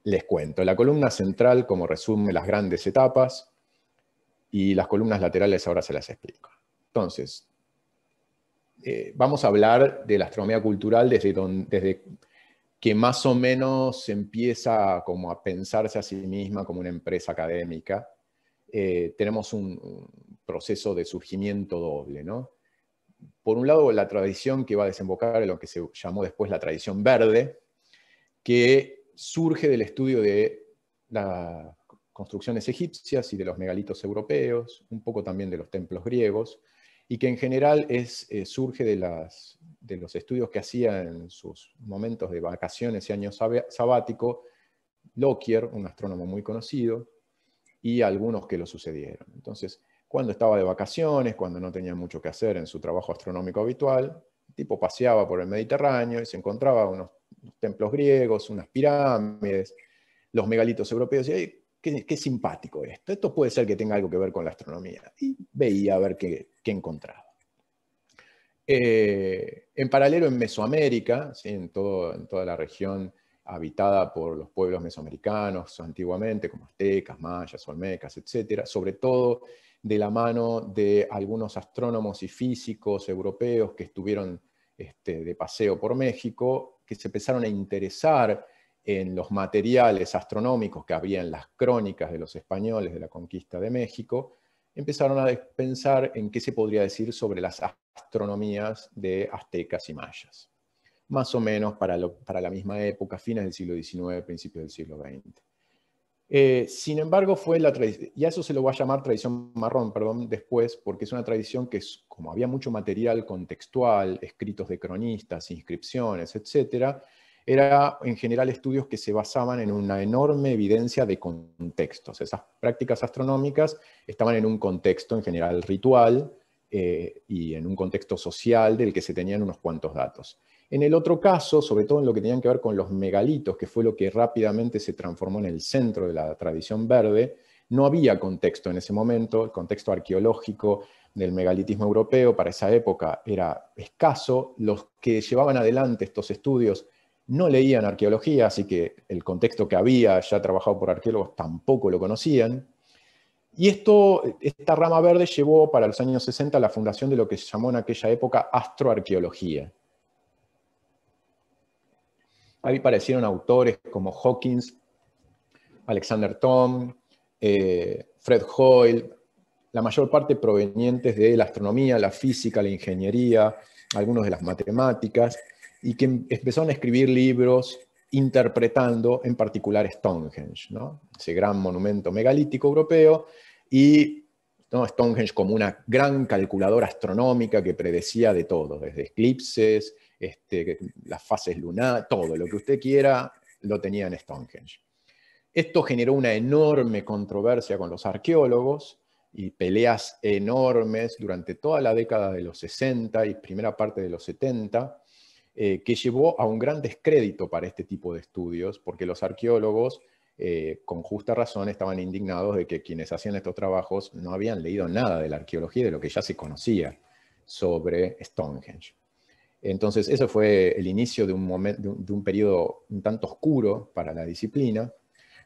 Les cuento. La columna central, como resume las grandes etapas, y las columnas laterales ahora se las explico. Entonces, vamos a hablar de la astronomía cultural desde que más o menos empieza como a pensarse a sí misma como una empresa académica. Tenemos un proceso de surgimiento doble, ¿no? Por un lado, la tradición que va a desembocar en lo que se llamó después la tradición verde, que surge del estudio de las construcciones egipcias y de los megalitos europeos, un poco también de los templos griegos, y que en general surge de los estudios que hacía en sus momentos de vacaciones y año sabático Lockyer, un astrónomo muy conocido, y algunos que lo sucedieron. Entonces, cuando estaba de vacaciones, cuando no tenía mucho que hacer en su trabajo astronómico habitual, el tipo paseaba por el Mediterráneo y se encontraba unos templos griegos, unas pirámides, los megalitos europeos, y ahí, qué simpático esto. Esto puede ser que tenga algo que ver con la astronomía. Y veía a ver qué encontraba. En paralelo, en Mesoamérica, ¿sí? en toda la región habitada por los pueblos mesoamericanos antiguamente, como aztecas, mayas, olmecas, etc., sobre todo de la mano de algunos astrónomos y físicos europeos que estuvieron de paseo por México, que se empezaron a interesar en los materiales astronómicos que había en las crónicas de los españoles de la conquista de México, empezaron a pensar en qué se podría decir sobre las astronomías de aztecas y mayas. Más o menos para la misma época, fines del siglo XIX, principios del siglo XX. Sin embargo, fue la tradición, y a eso se lo va a llamar tradición marrón, perdón, después, porque es una tradición que, como había mucho material contextual, escritos de cronistas, inscripciones, etc., era en general estudios que se basaban en una enorme evidencia de contextos. Esas prácticas astronómicas estaban en un contexto en general ritual y en un contexto social del que se tenían unos cuantos datos. En el otro caso, sobre todo en lo que tenían que ver con los megalitos, que fue lo que rápidamente se transformó en el centro de la tradición verde, no había contexto en ese momento. El contexto arqueológico del megalitismo europeo para esa época era escaso. Los que llevaban adelante estos estudios no leían arqueología, así que el contexto que había ya trabajado por arqueólogos tampoco lo conocían. Y esta rama verde llevó para los años 60 a la fundación de lo que se llamó en aquella época astroarqueología. Ahí aparecieron autores como Hawkins, Alexander Thom, Fred Hoyle, la mayor parte provenientes de la astronomía, la física, la ingeniería, algunos de las matemáticas, y que empezaron a escribir libros interpretando en particular Stonehenge, ¿no? Ese gran monumento megalítico europeo, y ¿no? Stonehenge como una gran calculadora astronómica que predecía de todo, desde eclipses, las fases lunares, todo lo que usted quiera lo tenía en Stonehenge. Esto generó una enorme controversia con los arqueólogos y peleas enormes durante toda la década de los 60 y primera parte de los 70, que llevó a un gran descrédito para este tipo de estudios, porque los arqueólogos, con justa razón, estaban indignados de que quienes hacían estos trabajos no habían leído nada de la arqueología, de lo que ya se conocía sobre Stonehenge. Entonces, eso fue el inicio de un periodo un tanto oscuro para la disciplina,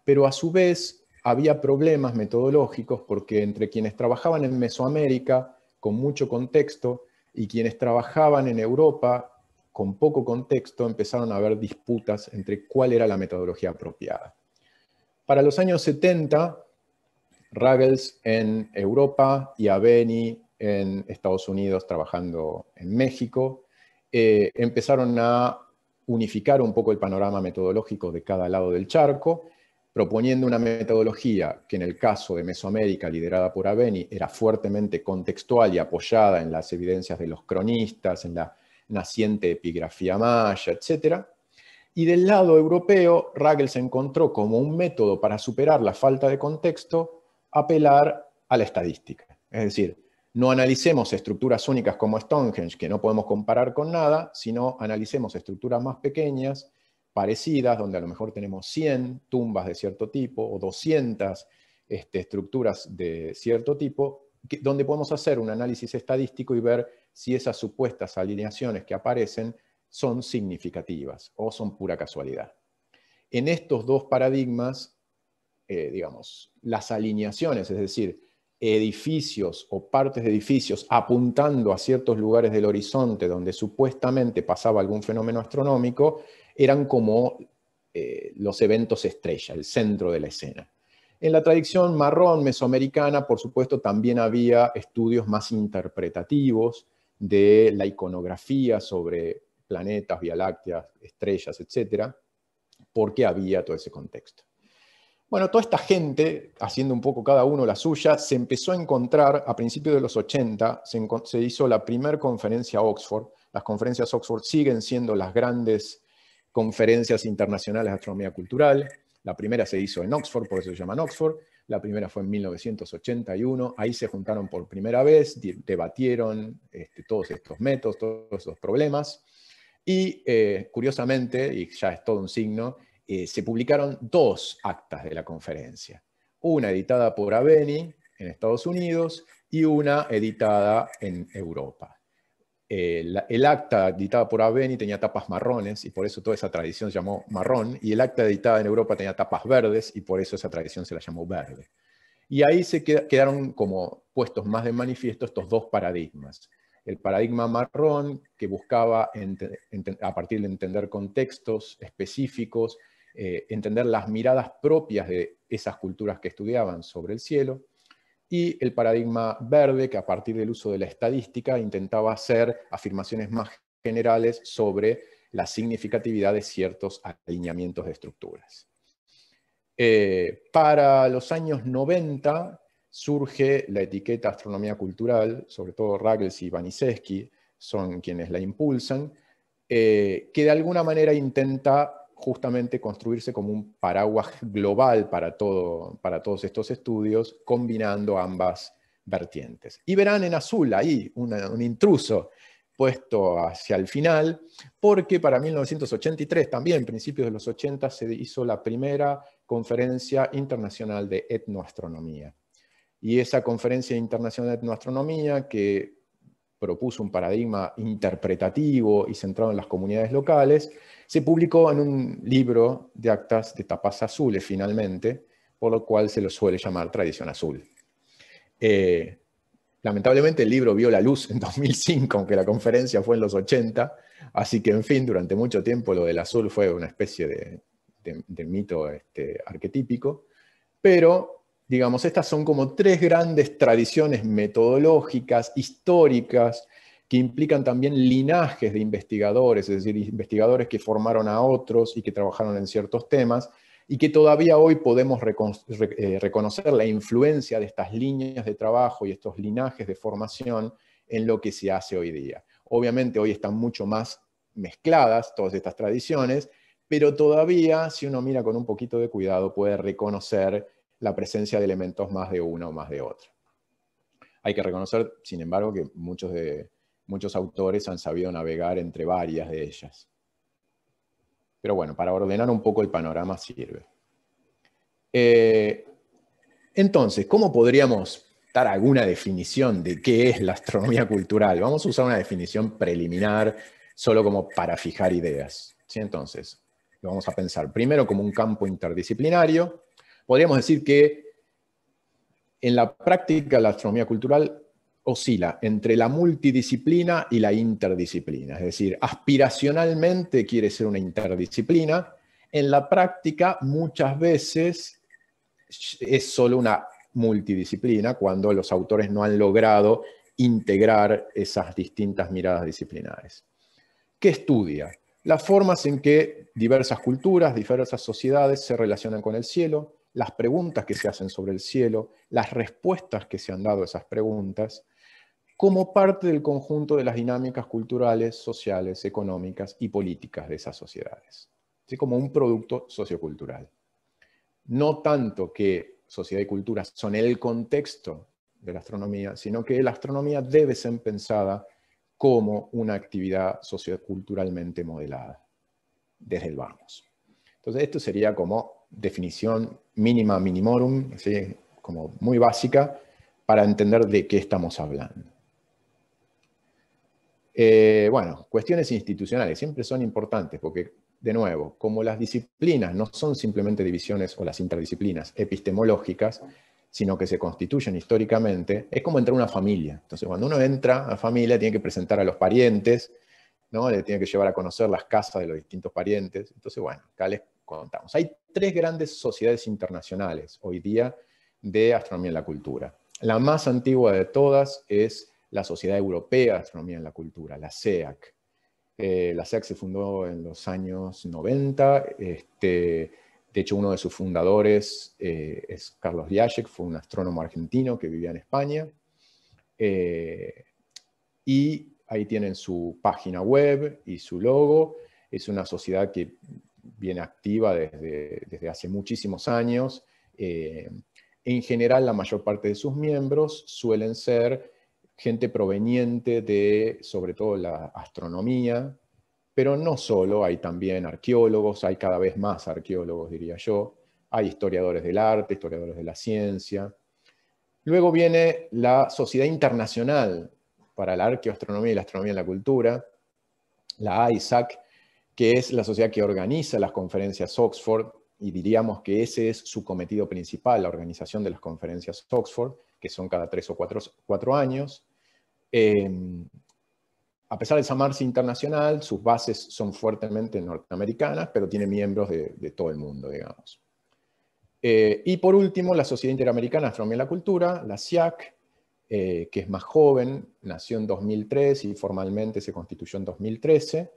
pero a su vez había problemas metodológicos porque entre quienes trabajaban en Mesoamérica con mucho contexto y quienes trabajaban en Europa con poco contexto empezaron a haber disputas entre cuál era la metodología apropiada. Para los años 70, Ruggles en Europa y Aveni en Estados Unidos trabajando en México, empezaron a unificar un poco el panorama metodológico de cada lado del charco, proponiendo una metodología que en el caso de Mesoamérica, liderada por Aveni, era fuertemente contextual y apoyada en las evidencias de los cronistas, en la naciente epigrafía maya, etc. Y del lado europeo, Ruggles encontró como un método para superar la falta de contexto apelar a la estadística. Es decir, no analicemos estructuras únicas como Stonehenge, que no podemos comparar con nada, sino analicemos estructuras más pequeñas, parecidas, donde a lo mejor tenemos 100 tumbas de cierto tipo o 200 estructuras de cierto tipo, donde podemos hacer un análisis estadístico y ver si esas supuestas alineaciones que aparecen son significativas o son pura casualidad. En estos dos paradigmas, digamos, las alineaciones, es decir, edificios o partes de edificios apuntando a ciertos lugares del horizonte donde supuestamente pasaba algún fenómeno astronómico, eran como los eventos estrella, el centro de la escena. En la tradición marrón mesoamericana, por supuesto, también había estudios más interpretativos de la iconografía sobre planetas, Vía Láctea, estrellas, etc., porque había todo ese contexto. Bueno, toda esta gente, haciendo un poco cada uno la suya, se empezó a encontrar a principios de los 80, se hizo la primera conferencia Oxford. Las conferencias Oxford siguen siendo las grandes conferencias internacionales de astronomía cultural. La primera se hizo en Oxford, por eso se llaman Oxford. La primera fue en 1981. Ahí se juntaron por primera vez, debatieron todos estos métodos, todos estos problemas. Y curiosamente, y ya es todo un signo, se publicaron 2 actas de la conferencia. Una editada por Aveni en Estados Unidos y una editada en Europa. El acta editada por Aveni tenía tapas marrones y por eso toda esa tradición se llamó marrón, y el acta editada en Europa tenía tapas verdes y por eso esa tradición se la llamó verde. Y ahí se quedaron como puestos más de manifiesto estos 2 paradigmas. El paradigma marrón, que buscaba a partir de entender contextos específicos, entender las miradas propias de esas culturas que estudiaban sobre el cielo, y el paradigma verde, que a partir del uso de la estadística intentaba hacer afirmaciones más generales sobre la significatividad de ciertos alineamientos de estructuras. Para los años 90 surge la etiqueta astronomía cultural, sobre todo Ruggles y Vaniszewski son quienes la impulsan, que de alguna manera intenta justamente construirse como un paraguas global para todos estos estudios, combinando ambas vertientes. Y verán en azul ahí un intruso puesto hacia el final, porque para 1983, también principios de los 80, se hizo la primera conferencia internacional de etnoastronomía. Y esa conferencia internacional de etnoastronomía, que propuso un paradigma interpretativo y centrado en las comunidades locales, se publicó en un libro de actas de tapas azules finalmente, por lo cual se lo suele llamar tradición azul. Lamentablemente el libro vio la luz en 2005, aunque la conferencia fue en los 80, así que en fin, durante mucho tiempo lo del azul fue una especie de mito arquetípico, pero digamos, estas son como tres grandes tradiciones metodológicas, históricas, que implican también linajes de investigadores, es decir, investigadores que formaron a otros y que trabajaron en ciertos temas, y que todavía hoy podemos reconocer la influencia de estas líneas de trabajo y estos linajes de formación en lo que se hace hoy día. Obviamente hoy están mucho más mezcladas todas estas tradiciones, pero todavía, si uno mira con un poquito de cuidado, puede reconocer la presencia de elementos más de una o más de otra. Hay que reconocer, sin embargo, que muchos autores han sabido navegar entre varias de ellas. Pero bueno, para ordenar un poco el panorama sirve. Entonces, ¿cómo podríamos dar alguna definición de qué es la astronomía cultural? Vamos a usar una definición preliminar, solo como para fijar ideas. ¿Sí? Entonces, lo vamos a pensar primero como un campo interdisciplinario. Podríamos decir que en la práctica la astronomía cultural oscila entre la multidisciplina y la interdisciplina. Es decir, aspiracionalmente quiere ser una interdisciplina. En la práctica muchas veces es solo una multidisciplina cuando los autores no han logrado integrar esas distintas miradas disciplinares. ¿Qué estudia? Las formas en que diversas culturas, diversas sociedades se relacionan con el cielo, las preguntas que se hacen sobre el cielo, las respuestas que se han dado a esas preguntas, como parte del conjunto de las dinámicas culturales, sociales, económicas y políticas de esas sociedades. Así como un producto sociocultural. No tanto que sociedad y cultura son el contexto de la astronomía, sino que la astronomía debe ser pensada como una actividad socioculturalmente modelada, desde el vamos. Entonces, esto sería como definición mínima minimorum, ¿sí? Como muy básica, para entender de qué estamos hablando. Bueno, cuestiones institucionales siempre son importantes porque, de nuevo, como las disciplinas no son simplemente divisiones, o las interdisciplinas epistemológicas, sino que se constituyen históricamente, es como entrar a una familia. Entonces, cuando uno entra a la familia, tiene que presentar a los parientes, ¿no? Le tiene que llevar a conocer las casas de los distintos parientes. Entonces, bueno, acá les contamos. Hay tres grandes sociedades internacionales hoy día de astronomía en la cultura. La más antigua de todas es la Sociedad Europea de Astronomía en la Cultura, la SEAC. La SEAC se fundó en los años 90. De hecho, uno de sus fundadores es Carlos Diashek, fue un astrónomo argentino que vivía en España. Y ahí tienen su página web y su logo. Es una sociedad que viene activa desde hace muchísimos años. En general, la mayor parte de sus miembros suelen ser gente proveniente de, sobre todo, la astronomía, pero no solo, hay también arqueólogos, hay cada vez más arqueólogos, diría yo, hay historiadores del arte, historiadores de la ciencia. Luego viene la Sociedad Internacional para la Arqueoastronomía y la Astronomía en la Cultura, la ISAC, que es la sociedad que organiza las conferencias Oxford, y diríamos que ese es su cometido principal, la organización de las conferencias Oxford, que son cada 3 o 4 años. A pesar de llamarse internacional, sus bases son fuertemente norteamericanas, pero tiene miembros de todo el mundo, digamos. Y por último, la Sociedad Interamericana de Astronomía y la Cultura, la SIAC, que es más joven, nació en 2003 y formalmente se constituyó en 2013,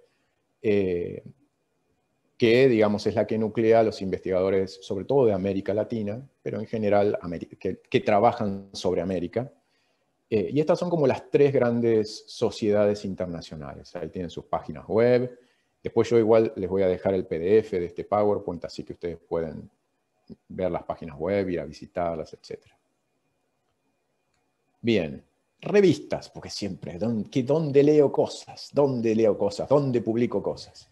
que, digamos, es la que nuclea a los investigadores, sobre todo de América Latina, pero en general que trabajan sobre América. Y estas son como las tres grandes sociedades internacionales. Ahí tienen sus páginas web. Después yo igual les voy a dejar el PDF de este PowerPoint, así que ustedes pueden ver las páginas web, ir a visitarlas, etc. Bien, revistas, porque siempre, ¿dónde leo cosas? ¿Dónde leo cosas? ¿Dónde publico cosas?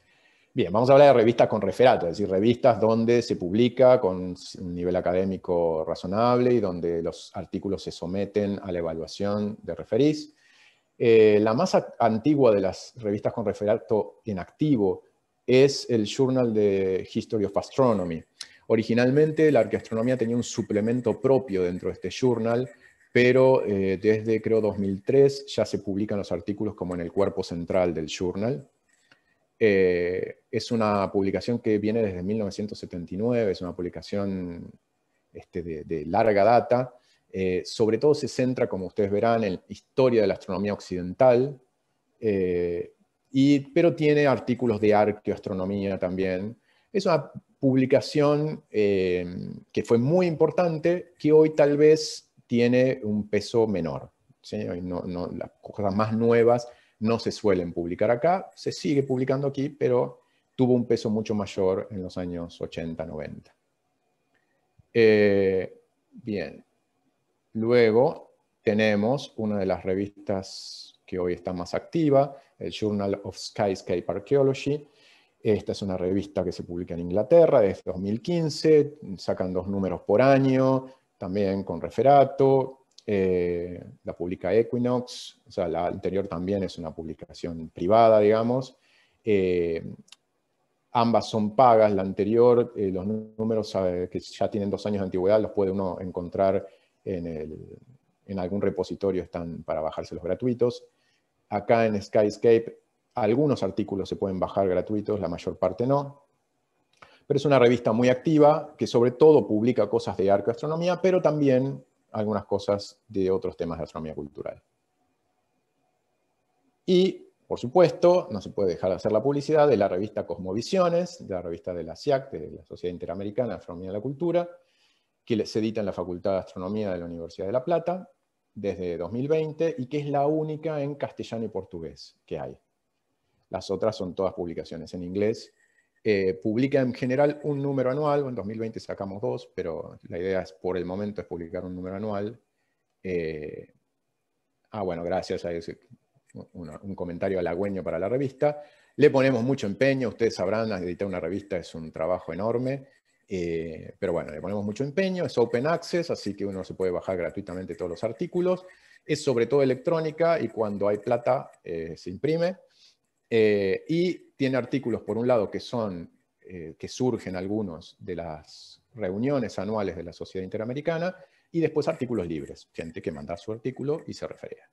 Bien, vamos a hablar de revistas con referato, es decir, revistas donde se publica con un nivel académico razonable y donde los artículos se someten a la evaluación de referís. La más antigua de las revistas con referato en activo es el Journal de History of Astronomy. Originalmente la arqueoastronomía tenía un suplemento propio dentro de este journal, pero desde creo 2003 ya se publican los artículos como en el cuerpo central del journal. Es una publicación que viene desde 1979, es una publicación de larga data. Sobre todo se centra, como ustedes verán, en historia de la astronomía occidental, pero tiene artículos de arqueoastronomía también. Es una publicación que fue muy importante, que hoy tal vez tiene un peso menor, ¿sí? Hoy las cosas más nuevas no se suelen publicar acá, se sigue publicando aquí, pero tuvo un peso mucho mayor en los años 80, 90. Bien. Luego tenemos una de las revistas que hoy está más activa, el Journal of Skyscape Archaeology. Esta es una revista que se publica en Inglaterra desde 2015, sacan 2 números por año, también con referato. La publica Equinox, o sea, la anterior también es una publicación privada, digamos. Ambas son pagas, la anterior, los números que ya tienen 2 años de antigüedad los puede uno encontrar en algún repositorio, están para bajárselos gratuitos. Acá en Skyscape algunos artículos se pueden bajar gratuitos, la mayor parte no. Pero es una revista muy activa que sobre todo publica cosas de arqueoastronomía, pero también algunas cosas de otros temas de astronomía cultural. Y, por supuesto, no se puede dejar de hacer la publicidad de la revista Cosmovisiones, de la revista de la SIAC, de la Sociedad Interamericana de Astronomía y la Cultura, que se edita en la Facultad de Astronomía de la Universidad de La Plata desde 2020 y que es la única en castellano y portugués que hay. Las otras son todas publicaciones en inglés. Publica en general un número anual, en 2020 sacamos 2, pero la idea es, por el momento, es publicar un número anual. Bueno, gracias a ese, un comentario halagüeño para la revista. Le ponemos mucho empeño, ustedes sabrán, editar una revista es un trabajo enorme. Pero bueno, le ponemos mucho empeño, es open access, así que uno se puede bajar gratuitamente todos los artículos. Es sobre todo electrónica y cuando hay plata se imprime. Y tiene artículos, por un lado, que surgen algunos de las reuniones anuales de la Sociedad Interamericana, y después artículos libres, gente que manda su artículo y se refería.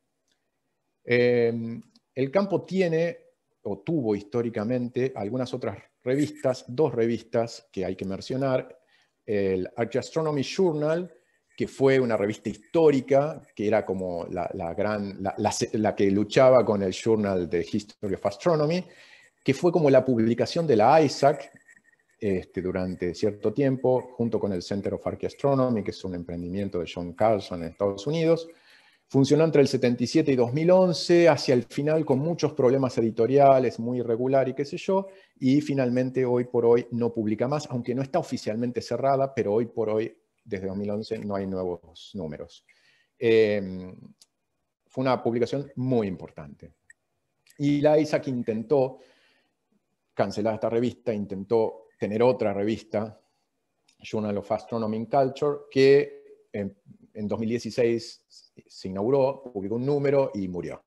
El campo tiene, o tuvo históricamente, algunas otras revistas, 2 revistas que hay que mencionar. El Archaeastronomy Journal, que fue una revista histórica, que era como la que luchaba con el Journal de History of Astronomy, que fue como la publicación de la ISAC durante cierto tiempo, junto con el Center of Archaeastronomy, que es un emprendimiento de John Carlson en Estados Unidos. Funcionó entre el 77 y 2011, hacia el final con muchos problemas editoriales, muy irregular y qué sé yo, y finalmente hoy por hoy no publica más, aunque no está oficialmente cerrada, pero hoy por hoy, desde 2011, no hay nuevos números. Fue una publicación muy importante. Y la ISAC intentó cancelar esta revista, intentó tener otra revista, Journal of Astronomy and Culture, que en 2016 se inauguró, publicó un número y murió.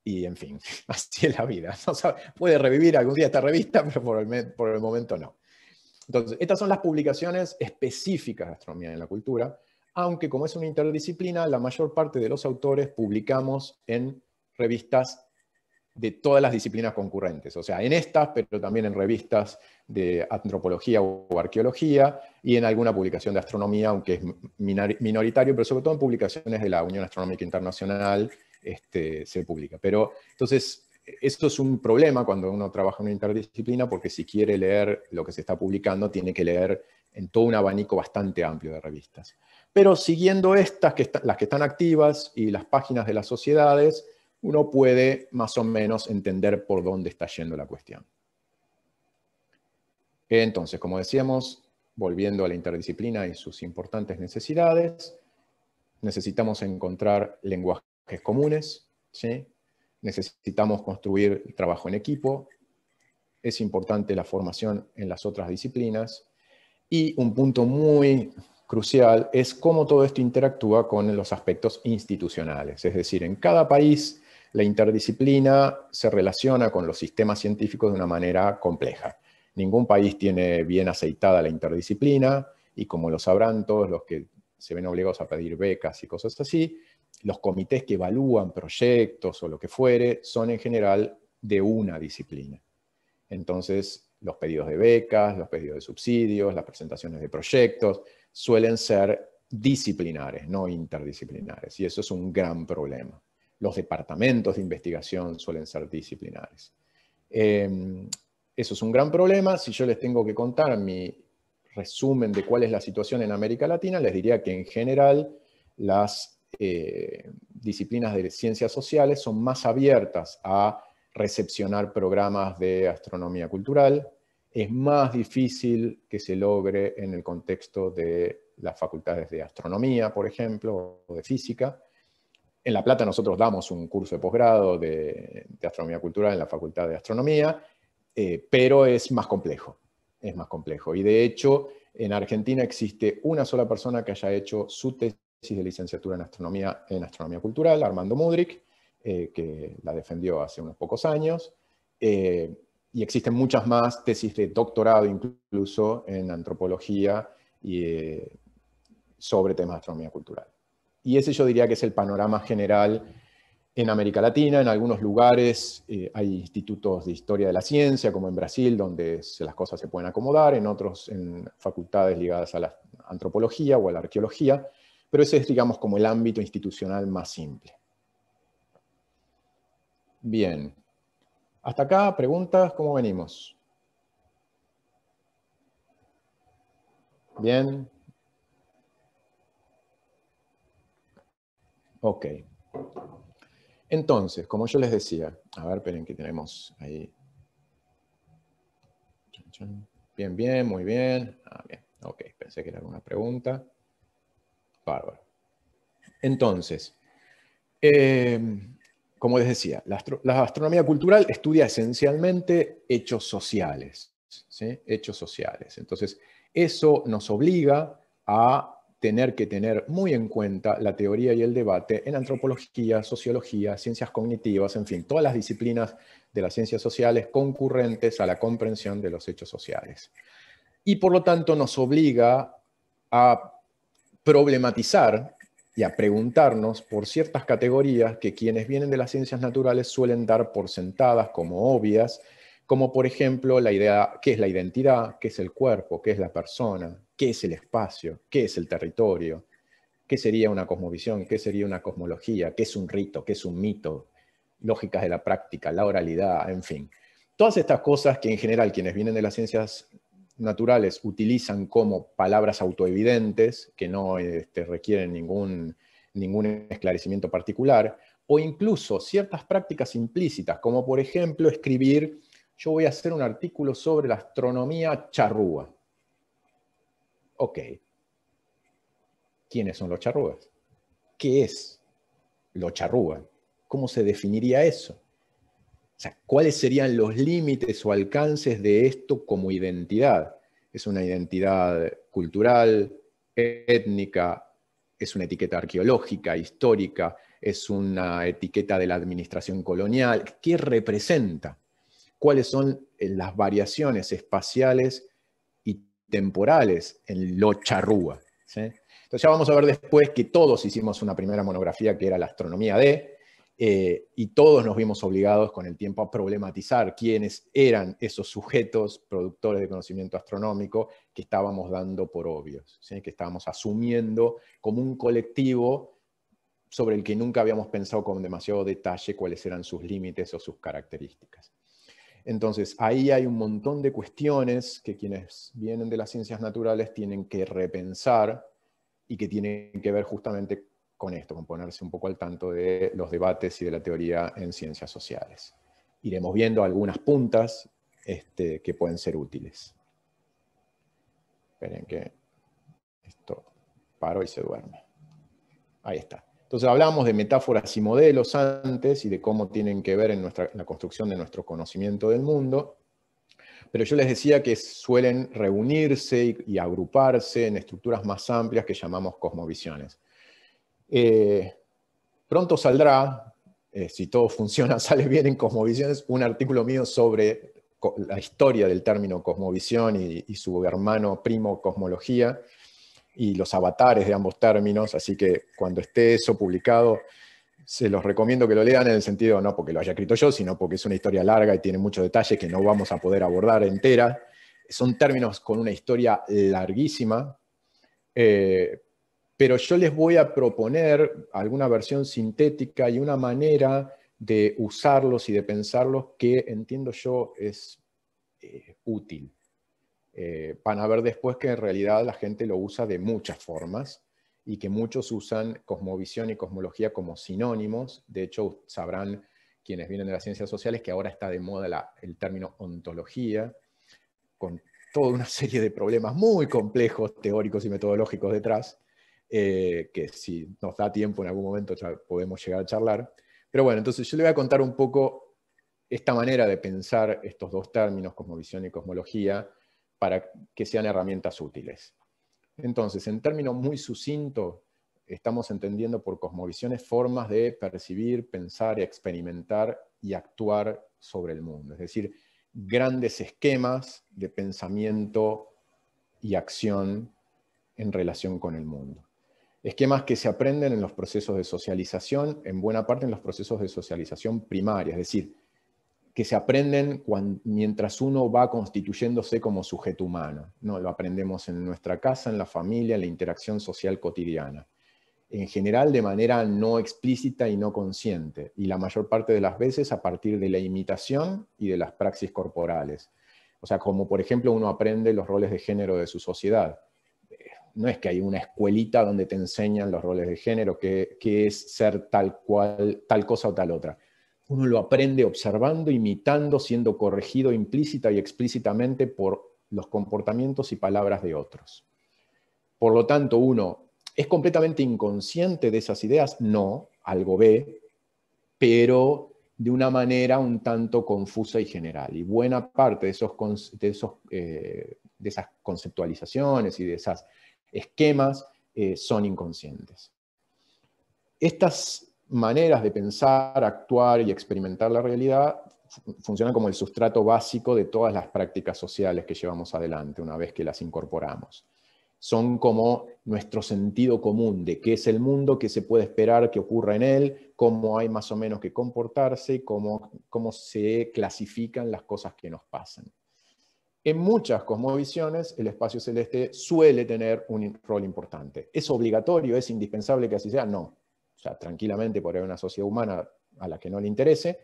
Y en fin, así es la vida. No sabe, puede revivir algún día esta revista, pero por el momento no. Entonces, estas son las publicaciones específicas de astronomía en la cultura, aunque como es una interdisciplina, la mayor parte de los autores publicamos en revistas de todas las disciplinas concurrentes, o sea, en estas, pero también en revistas de antropología o arqueología, y en alguna publicación de astronomía, aunque es minoritario, pero sobre todo en publicaciones de la Unión Astronómica Internacional se publica. Pero, entonces, esto es un problema cuando uno trabaja en una interdisciplina, porque si quiere leer lo que se está publicando, tiene que leer en todo un abanico bastante amplio de revistas. Pero siguiendo estas, las que están activas, y las páginas de las sociedades, uno puede más o menos entender por dónde está yendo la cuestión. Entonces, como decíamos, volviendo a la interdisciplina y sus importantes necesidades, necesitamos encontrar lenguajes comunes, ¿sí? Necesitamos construir el trabajo en equipo, es importante la formación en las otras disciplinas, y un punto muy crucial es cómo todo esto interactúa con los aspectos institucionales, es decir, en cada país la interdisciplina se relaciona con los sistemas científicos de una manera compleja. Ningún país tiene bien aceitada la interdisciplina, y como lo sabrán todos los que se ven obligados a pedir becas y cosas así, los comités que evalúan proyectos o lo que fuere son en general de una disciplina. Entonces, Los pedidos de becas, los pedidos de subsidios, las presentaciones de proyectos, suelen ser disciplinares, no interdisciplinares, y eso es un gran problema. Los departamentos de investigación suelen ser disciplinares. Eso es un gran problema. Si yo les tengo que contar mi resumen de cuál es la situación en América Latina, les diría que en general las disciplinas de ciencias sociales son más abiertas a recepcionar programas de astronomía cultural. Es más difícil que se logre en el contexto de las facultades de astronomía, por ejemplo, o de física. En La Plata nosotros damos un curso de posgrado de astronomía cultural en la Facultad de Astronomía, pero es más complejo. Es más complejo. Y de hecho, en Argentina existe una sola persona que haya hecho su tesis de licenciatura en astronomía cultural, Armando Mudrik, que la defendió hace unos pocos años. Y existen muchas más tesis de doctorado, incluso en antropología, y sobre temas de astronomía cultural. Y ese yo diría que es el panorama general en América Latina. En algunos lugares hay institutos de historia de la ciencia, como en Brasil, donde las cosas se pueden acomodar, en otros en facultades ligadas a la antropología o a la arqueología, pero ese es, digamos, como el ámbito institucional más simple. Bien. Hasta acá, preguntas, ¿cómo venimos? Bien. Ok. Entonces, como yo les decía, a ver, esperen que tenemos ahí. Bien, bien, muy bien. Ah, bien, ok, pensé que era alguna pregunta. Bárbaro. Entonces, como les decía, la astronomía cultural estudia esencialmente hechos sociales, ¿sí? Hechos sociales. Entonces, eso nos obliga a tener que tener muy en cuenta la teoría y el debate en antropología, sociología, ciencias cognitivas, en fin, todas las disciplinas de las ciencias sociales concurrentes a la comprensión de los hechos sociales. Y por lo tanto nos obliga a problematizar y a preguntarnos por ciertas categorías que quienes vienen de las ciencias naturales suelen dar por sentadas como obvias, como por ejemplo la idea, ¿qué es la identidad? ¿Qué es el cuerpo? ¿Qué es la persona? ¿Qué es el espacio? ¿Qué es el territorio? ¿Qué sería una cosmovisión? ¿Qué sería una cosmología? ¿Qué es un rito? ¿Qué es un mito? Lógicas de la práctica, la oralidad, en fin. Todas estas cosas que en general quienes vienen de las ciencias naturales utilizan como palabras autoevidentes que no requieren ningún esclarecimiento particular, o incluso ciertas prácticas implícitas, como por ejemplo escribir, yo voy a hacer un artículo sobre la astronomía charrúa. Ok. ¿Quiénes son los charrúas? ¿Qué es lo charrúa? ¿Cómo se definiría eso? O sea, ¿cuáles serían los límites o alcances de esto como identidad? ¿Es una identidad cultural, étnica? ¿Es una etiqueta arqueológica, histórica? ¿Es una etiqueta de la administración colonial? ¿Qué representa? ¿Cuáles son las variaciones espaciales y temporales en lo charrúa? ¿Sí? Entonces ya vamos a ver después que todos hicimos una primera monografía que era la astronomía y todos nos vimos obligados con el tiempo a problematizar quiénes eran esos sujetos productores de conocimiento astronómico que estábamos dando por obvios, ¿sí? Que estábamos asumiendo como un colectivo sobre el que nunca habíamos pensado con demasiado detalle cuáles eran sus límites o sus características. Entonces, ahí hay un montón de cuestiones que quienes vienen de las ciencias naturales tienen que repensar y que tienen que ver justamente con esto, con ponerse un poco al tanto de los debates y de la teoría en ciencias sociales. Iremos viendo algunas puntas que pueden ser útiles. Esperen que esto paro y se duerme. Ahí está. Entonces hablamos de metáforas y modelos antes y de cómo tienen que ver en la construcción de nuestro conocimiento del mundo. Pero yo les decía que suelen reunirse y agruparse en estructuras más amplias que llamamos cosmovisiones. Pronto saldrá, si todo funciona, sale bien en Cosmovisiones, un artículo mío sobre la historia del término cosmovisión y su hermano primo cosmología, y los avatares de ambos términos, así que cuando esté eso publicado, se los recomiendo que lo lean en el sentido, no porque lo haya escrito yo, sino porque es una historia larga y tiene muchos detalles que no vamos a poder abordar entera. Son términos con una historia larguísima, pero yo les voy a proponer alguna versión sintética y una manera de usarlos y de pensarlos que entiendo yo es útil. Van a ver después que en realidad la gente lo usa de muchas formas y que muchos usan cosmovisión y cosmología como sinónimos. De hecho, sabrán quienes vienen de las ciencias sociales que ahora está de moda el término ontología, con toda una serie de problemas muy complejos, teóricos y metodológicos detrás, que si nos da tiempo en algún momento ya podemos llegar a charlar. Pero bueno, entonces yo le voy a contar un poco esta manera de pensar estos dos términos, cosmovisión y cosmología, para que sean herramientas útiles. Entonces, en términos muy sucintos, estamos entendiendo por cosmovisiones formas de percibir, pensar, experimentar y actuar sobre el mundo. Es decir, grandes esquemas de pensamiento y acción en relación con el mundo. Esquemas que se aprenden en los procesos de socialización, en buena parte en los procesos de socialización primaria, es decir, que se aprenden mientras uno va constituyéndose como sujeto humano. ¿No? Lo aprendemos en nuestra casa, en la familia, en la interacción social cotidiana. En general de manera no explícita y no consciente, y la mayor parte de las veces a partir de la imitación y de las praxis corporales. O sea, como por ejemplo uno aprende los roles de género de su sociedad. No es que hay una escuelita donde te enseñan los roles de género, qué es ser tal cual, tal cosa o tal otra. Uno lo aprende observando, imitando, siendo corregido implícita y explícitamente por los comportamientos y palabras de otros. Por lo tanto, uno ¿es completamente inconsciente de esas ideas? No, algo ve, pero de una manera un tanto confusa y general. Y buena parte de esas conceptualizaciones y de esos esquemas son inconscientes. Estas maneras de pensar, actuar y experimentar la realidad funcionan como el sustrato básico de todas las prácticas sociales que llevamos adelante una vez que las incorporamos. Son como nuestro sentido común de qué es el mundo, qué se puede esperar que ocurra en él, cómo hay más o menos que comportarse y cómo se clasifican las cosas que nos pasan. En muchas cosmovisiones, el espacio celeste suele tener un rol importante. ¿Es obligatorio, es indispensable que así sea? No. O sea, tranquilamente por haber una sociedad humana a la que no le interese,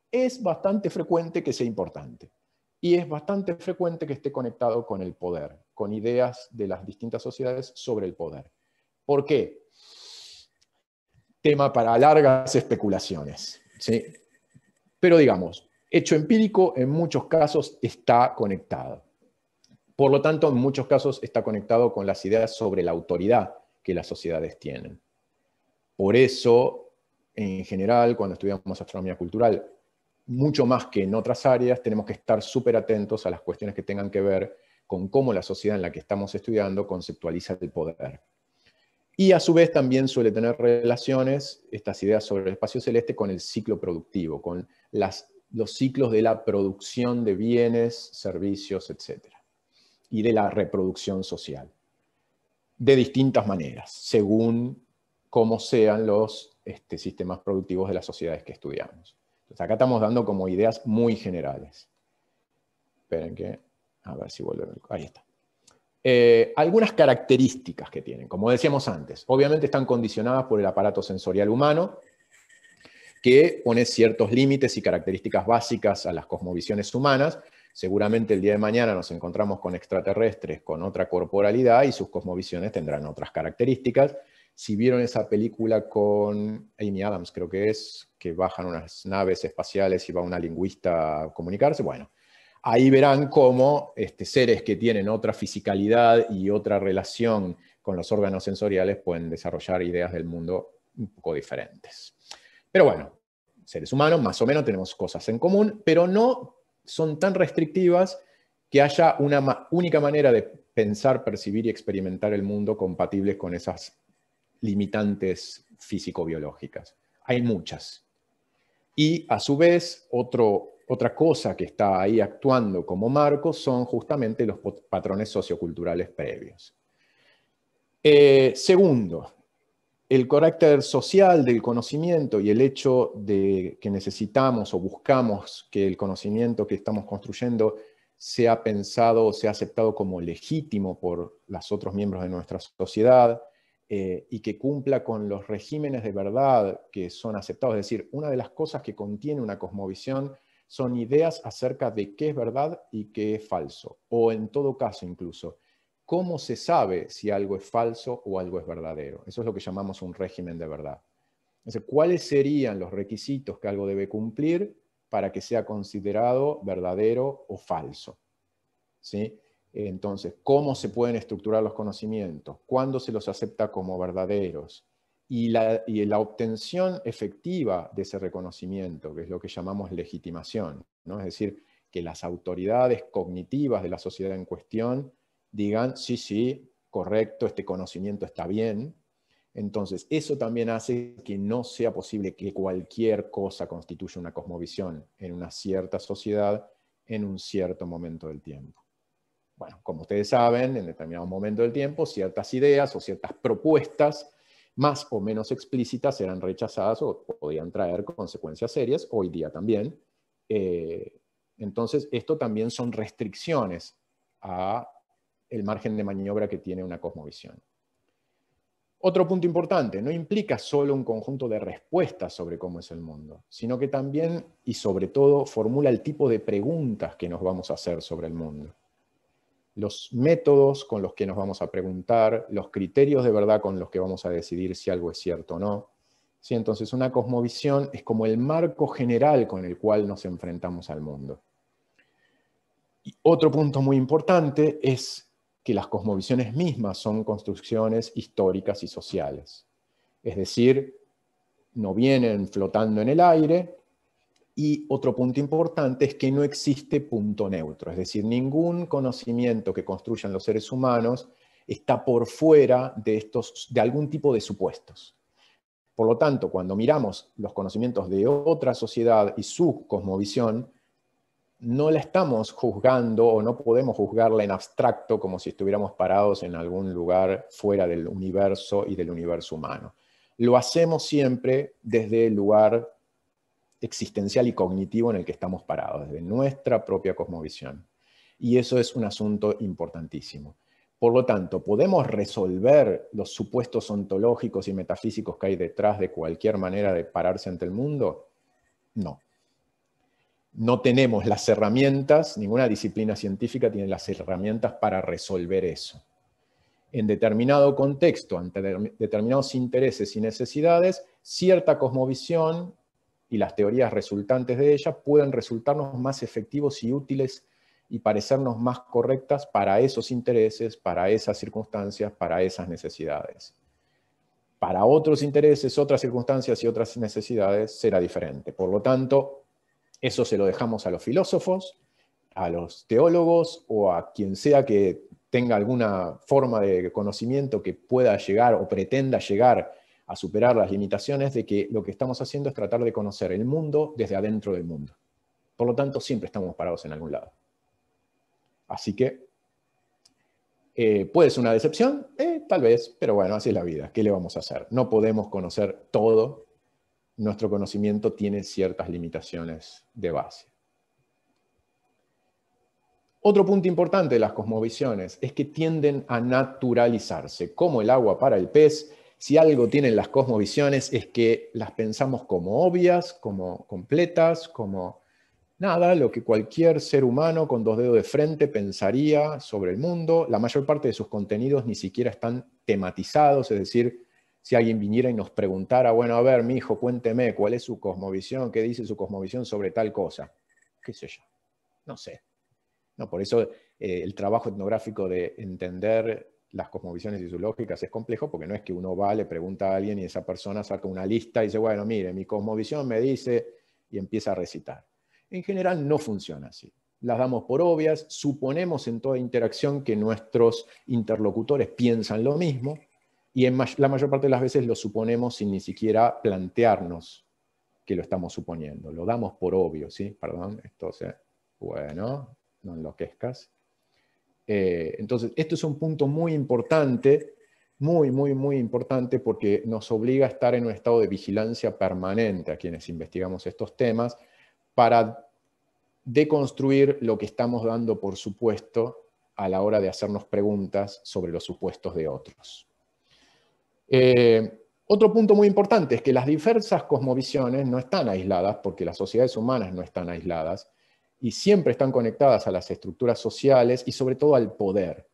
es bastante frecuente que sea importante. Y es bastante frecuente que esté conectado con el poder, con ideas de las distintas sociedades sobre el poder. ¿Por qué? Tema para largas especulaciones, ¿sí? Pero digamos, hecho empírico en muchos casos está conectado. Por lo tanto, en muchos casos está conectado con las ideas sobre la autoridad que las sociedades tienen. Por eso, en general, cuando estudiamos astronomía cultural, mucho más que en otras áreas, tenemos que estar súper atentos a las cuestiones que tengan que ver con cómo la sociedad en la que estamos estudiando conceptualiza el poder. Y a su vez también suele tener relaciones, estas ideas sobre el espacio celeste, con el ciclo productivo, con los ciclos de la producción de bienes, servicios, etc. Y de la reproducción social. De distintas maneras, según cómo sean los sistemas productivos de las sociedades que estudiamos. Entonces acá estamos dando como ideas muy generales. Esperen que, a ver si vuelve. Ahí está. Algunas características que tienen, como decíamos antes, obviamente están condicionadas por el aparato sensorial humano, que pone ciertos límites y características básicas a las cosmovisiones humanas. Seguramente el día de mañana nos encontramos con extraterrestres con otra corporalidad y sus cosmovisiones tendrán otras características. Si vieron esa película con Amy Adams, creo que es, que bajan unas naves espaciales y va una lingüista a comunicarse, bueno, ahí verán cómo seres que tienen otra fisicalidad y otra relación con los órganos sensoriales pueden desarrollar ideas del mundo un poco diferentes. Pero bueno, seres humanos más o menos tenemos cosas en común, pero no son tan restrictivas que haya una única manera de pensar, percibir y experimentar el mundo compatibles con esas limitantes físico-biológicas. Hay muchas. Y a su vez, otra cosa que está ahí actuando como marco son justamente los patrones socioculturales previos. Segundo, el carácter social del conocimiento y el hecho de que necesitamos o buscamos que el conocimiento que estamos construyendo sea pensado o sea aceptado como legítimo por los otros miembros de nuestra sociedad, y que cumpla con los regímenes de verdad que son aceptados. Es decir, una de las cosas que contiene una cosmovisión son ideas acerca de qué es verdad y qué es falso, o en todo caso incluso, cómo se sabe si algo es falso o algo es verdadero. Eso es lo que llamamos un régimen de verdad. Entonces, ¿cuáles serían los requisitos que algo debe cumplir para que sea considerado verdadero o falso? ¿Sí? Entonces, ¿cómo se pueden estructurar los conocimientos? ¿Cuándo se los acepta como verdaderos? Y la obtención efectiva de ese reconocimiento, que es lo que llamamos legitimación, ¿no? Es decir, que las autoridades cognitivas de la sociedad en cuestión digan, sí, sí, correcto, este conocimiento está bien. Entonces, eso también hace que no sea posible que cualquier cosa constituya una cosmovisión en una cierta sociedad en un cierto momento del tiempo. Bueno, como ustedes saben, en determinado momento del tiempo, ciertas ideas o ciertas propuestas más o menos explícitas eran rechazadas o podían traer consecuencias serias, hoy día también. Entonces, esto también son restricciones a el margen de maniobra que tiene una cosmovisión. Otro punto importante, no implica solo un conjunto de respuestas sobre cómo es el mundo, sino que también y sobre todo formula el tipo de preguntas que nos vamos a hacer sobre el mundo. Los métodos con los que nos vamos a preguntar, los criterios de verdad con los que vamos a decidir si algo es cierto o no. ¿Sí? Entonces, una cosmovisión es como el marco general con el cual nos enfrentamos al mundo. Y otro punto muy importante es que las cosmovisiones mismas son construcciones históricas y sociales. Es decir, no vienen flotando en el aire. Y otro punto importante es que no existe punto neutro, es decir, ningún conocimiento que construyan los seres humanos está por fuera de algún tipo de supuestos. Por lo tanto, cuando miramos los conocimientos de otra sociedad y su cosmovisión, no la estamos juzgando o no podemos juzgarla en abstracto como si estuviéramos parados en algún lugar fuera del universo y del universo humano. Lo hacemos siempre desde el lugar existencial y cognitivo en el que estamos parados, desde nuestra propia cosmovisión. Y eso es un asunto importantísimo. Por lo tanto, ¿podemos resolver los supuestos ontológicos y metafísicos que hay detrás de cualquier manera de pararse ante el mundo? No. No tenemos las herramientas, ninguna disciplina científica tiene las herramientas para resolver eso. En determinado contexto, ante determinados intereses y necesidades, cierta cosmovisión y las teorías resultantes de ella pueden resultarnos más efectivos y útiles y parecernos más correctas para esos intereses, para esas circunstancias, para esas necesidades. Para otros intereses, otras circunstancias y otras necesidades será diferente. Por lo tanto, eso se lo dejamos a los filósofos, a los teólogos o a quien sea que tenga alguna forma de conocimiento que pueda llegar o pretenda llegar a superar las limitaciones de que lo que estamos haciendo es tratar de conocer el mundo desde adentro del mundo. Por lo tanto, siempre estamos parados en algún lado. Así que, ¿puede ser una decepción? Tal vez, pero bueno, así es la vida. ¿Qué le vamos a hacer? No podemos conocer todo. Nuestro conocimiento tiene ciertas limitaciones de base. Otro punto importante de las cosmovisiones es que tienden a naturalizarse, como el agua para el pez. Si algo tienen las cosmovisiones es que las pensamos como obvias, como completas, como nada, lo que cualquier ser humano con dos dedos de frente pensaría sobre el mundo. La mayor parte de sus contenidos ni siquiera están tematizados, es decir, si alguien viniera y nos preguntara, bueno, a ver, mi hijo, cuénteme, ¿cuál es su cosmovisión? ¿Qué dice su cosmovisión sobre tal cosa? ¿Qué sé yo? No sé. No, por eso el trabajo etnográfico de entender las cosmovisiones y sus lógicas es complejo, porque no es que uno va, le pregunta a alguien y esa persona saca una lista y dice, bueno, mire, mi cosmovisión me dice, y empieza a recitar. En general no funciona así. Las damos por obvias, suponemos en toda interacción que nuestros interlocutores piensan lo mismo, y la mayor parte de las veces lo suponemos sin ni siquiera plantearnos que lo estamos suponiendo. Lo damos por obvio, ¿sí? Perdón, entonces, bueno, no enloquezcas. Entonces, esto es un punto muy importante muy, muy, muy importante porque nos obliga a estar en un estado de vigilancia permanente a quienes investigamos estos temas para deconstruir lo que estamos dando por supuesto a la hora de hacernos preguntas sobre los supuestos de otros. Otro punto muy importante es que las diversas cosmovisiones no están aisladas, porque las sociedades humanas no están aisladas, y siempre están conectadas a las estructuras sociales y sobre todo al poder.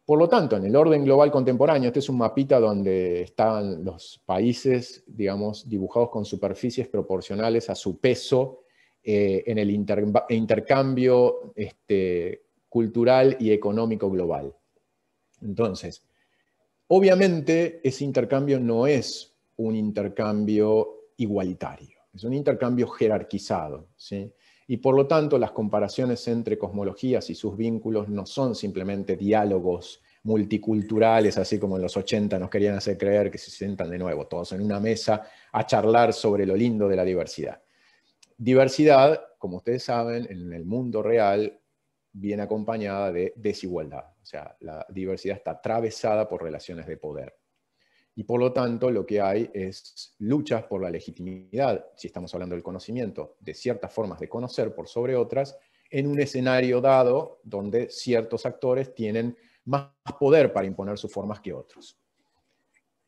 Por lo tanto, en el orden global contemporáneo, este es un mapita donde están los países, digamos, dibujados con superficies proporcionales a su peso en el intercambio cultural y económico global. Entonces, obviamente, ese intercambio no es un intercambio igualitario, es un intercambio jerarquizado, ¿sí? Y por lo tanto, las comparaciones entre cosmologías y sus vínculos no son simplemente diálogos multiculturales, así como en los 80 nos querían hacer creer que se sientan de nuevo todos en una mesa a charlar sobre lo lindo de la diversidad. Diversidad, como ustedes saben, en el mundo real viene acompañada de desigualdad. O sea, la diversidad está atravesada por relaciones de poder. Y por lo tanto, lo que hay es luchas por la legitimidad, si estamos hablando del conocimiento, de ciertas formas de conocer por sobre otras, en un escenario dado donde ciertos actores tienen más poder para imponer sus formas que otros.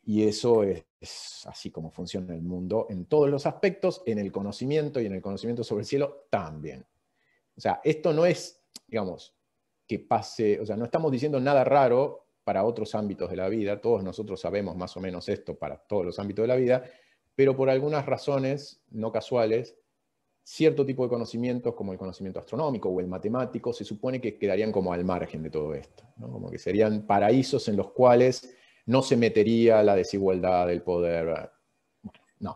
Y eso es así como funciona el mundo en todos los aspectos, en el conocimiento y en el conocimiento sobre el cielo también. O sea, esto no es, digamos, que pase, o sea, no estamos diciendo nada raro para otros ámbitos de la vida, todos nosotros sabemos más o menos esto para todos los ámbitos de la vida, pero por algunas razones no casuales, cierto tipo de conocimientos como el conocimiento astronómico o el matemático se supone que quedarían como al margen de todo esto, ¿no? Como que serían paraísos en los cuales no se metería la desigualdad del poder. Bueno,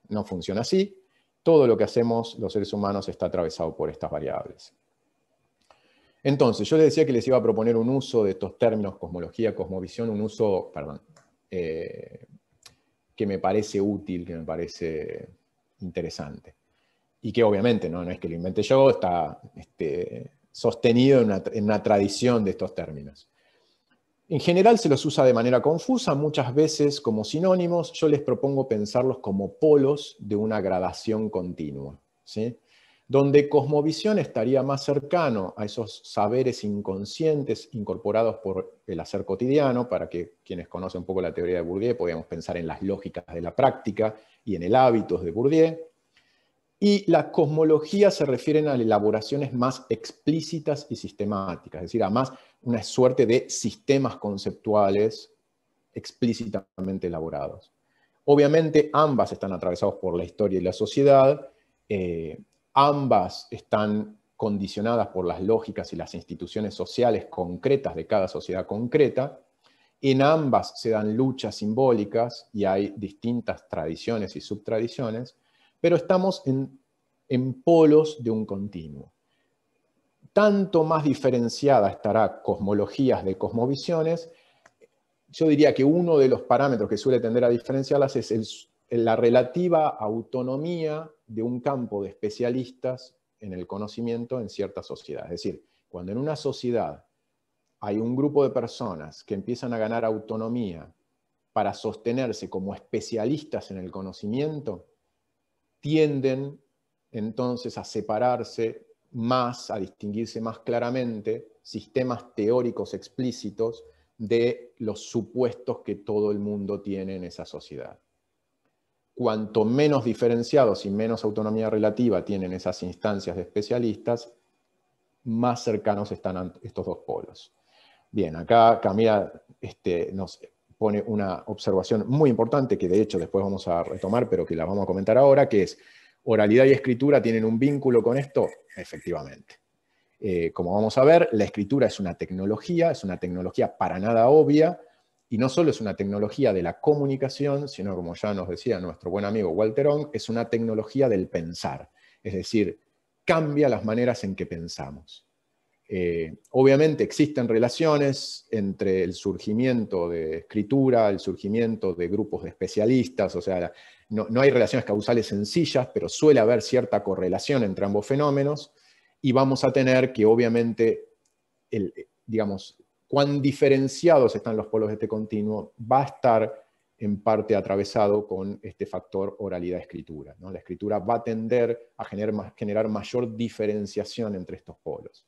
no funciona así. Todo lo que hacemos los seres humanos está atravesado por estas variables. Entonces, yo les decía que les iba a proponer un uso de estos términos, cosmología, cosmovisión, un uso, que me parece útil, que me parece interesante. Y que obviamente no es que lo inventé yo, está sostenido en una tradición de estos términos. En general se los usa de manera confusa, muchas veces como sinónimos. Yo les propongo pensarlos como polos de una gradación continua, ¿sí? Donde cosmovisión estaría más cercano a esos saberes inconscientes incorporados por el hacer cotidiano, para que quienes conocen un poco la teoría de Bourdieu podamos pensar en las lógicas de la práctica y en el hábitos de Bourdieu. Y la cosmología se refieren a elaboraciones más explícitas y sistemáticas, es decir, a más una suerte de sistemas conceptuales explícitamente elaborados. Obviamente ambas están atravesadas por la historia y la sociedad, ambas están condicionadas por las lógicas y las instituciones sociales concretas de cada sociedad concreta. En ambas se dan luchas simbólicas y hay distintas tradiciones y subtradiciones, pero estamos en polos de un continuo. Tanto más diferenciada estará cosmologías de cosmovisiones. Yo diría que uno de los parámetros que suele tender a diferenciarlas es la relativa autonomía de un campo de especialistas en el conocimiento en cierta sociedad. Es decir, cuando en una sociedad hay un grupo de personas que empiezan a ganar autonomía para sostenerse como especialistas en el conocimiento, tienden entonces a separarse más, a distinguirse más claramente sistemas teóricos explícitos de los supuestos que todo el mundo tiene en esa sociedad. Cuanto menos diferenciados y menos autonomía relativa tienen esas instancias de especialistas, más cercanos están estos dos polos. Bien, acá Camila nos pone una observación muy importante que de hecho después vamos a retomar, pero que la vamos a comentar ahora, que es: ¿oralidad y escritura tienen un vínculo con esto? Efectivamente. Como vamos a ver, la escritura es una tecnología para nada obvia, y no solo es una tecnología de la comunicación, sino, como ya nos decía nuestro buen amigo Walter Ong, es una tecnología del pensar. Es decir, cambia las maneras en que pensamos. Obviamente existen relaciones entre el surgimiento de escritura, el surgimiento de grupos de especialistas, o sea, no hay relaciones causales sencillas, pero suele haber cierta correlación entre ambos fenómenos, y vamos a tener que obviamente, digamos, cuán diferenciados están los polos de este continuo va a estar en parte atravesado con este factor oralidad-escritura, ¿no? La escritura va a tender a generar mayor diferenciación entre estos polos.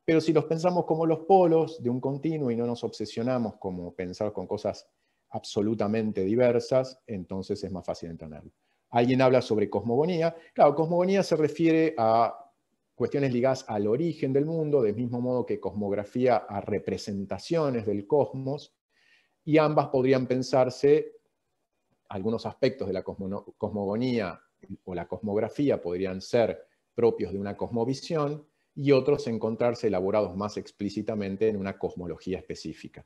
Pero si los pensamos como los polos de un continuo y no nos obsesionamos como pensar con cosas absolutamente diversas, entonces es más fácil entenderlo. Alguien habla sobre cosmogonía. Claro, cosmogonía se refiere a cuestiones ligadas al origen del mundo, del mismo modo que cosmografía a representaciones del cosmos, y ambas podrían pensarse, algunos aspectos de la cosmogonía o la cosmografía podrían ser propios de una cosmovisión, y otros encontrarse elaborados más explícitamente en una cosmología específica.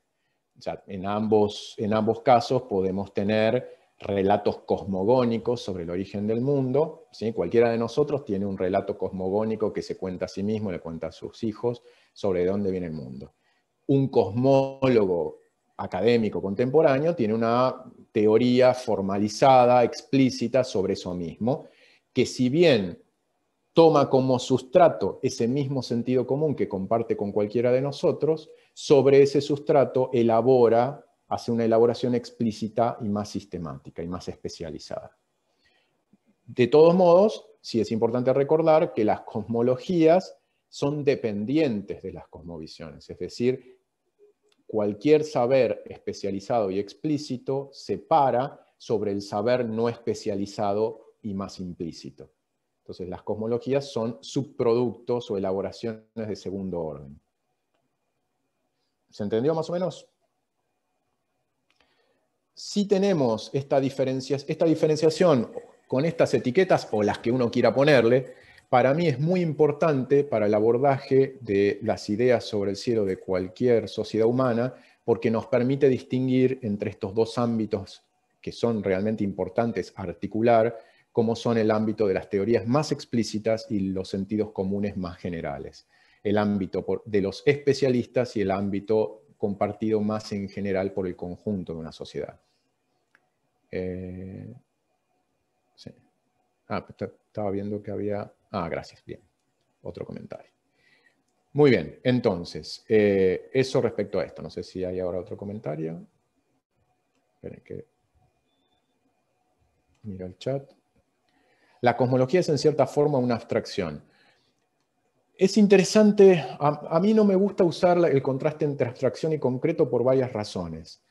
O sea, en ambos casos podemos tener relatos cosmogónicos sobre el origen del mundo, ¿sí? Cualquiera de nosotros tiene un relato cosmogónico que se cuenta a sí mismo, le cuenta a sus hijos sobre de dónde viene el mundo. Un cosmólogo académico contemporáneo tiene una teoría formalizada, explícita sobre eso mismo, que si bien toma como sustrato ese mismo sentido común que comparte con cualquiera de nosotros, sobre ese sustrato hace una elaboración explícita y más sistemática y más especializada. De todos modos, sí es importante recordar que las cosmologías son dependientes de las cosmovisiones, es decir, cualquier saber especializado y explícito se para sobre el saber no especializado y más implícito. Entonces, las cosmologías son subproductos o elaboraciones de segundo orden. ¿Se entendió más o menos? Si tenemos esta diferenciación con estas etiquetas, o las que uno quiera ponerle, para mí es muy importante para el abordaje de las ideas sobre el cielo de cualquier sociedad humana, porque nos permite distinguir entre estos dos ámbitos que son realmente importantes a articular, como son el ámbito de las teorías más explícitas y los sentidos comunes más generales. El ámbito de los especialistas y el ámbito compartido más en general por el conjunto de una sociedad. Sí. Estaba viendo que había... gracias, bien. Otro comentario. Muy bien, entonces, eso respecto a esto. No sé si hay ahora otro comentario. Esperen que... miro el chat. La cosmología es en cierta forma una abstracción. Es interesante, a mí no me gusta usar el contraste entre abstracción y concreto por varias razones.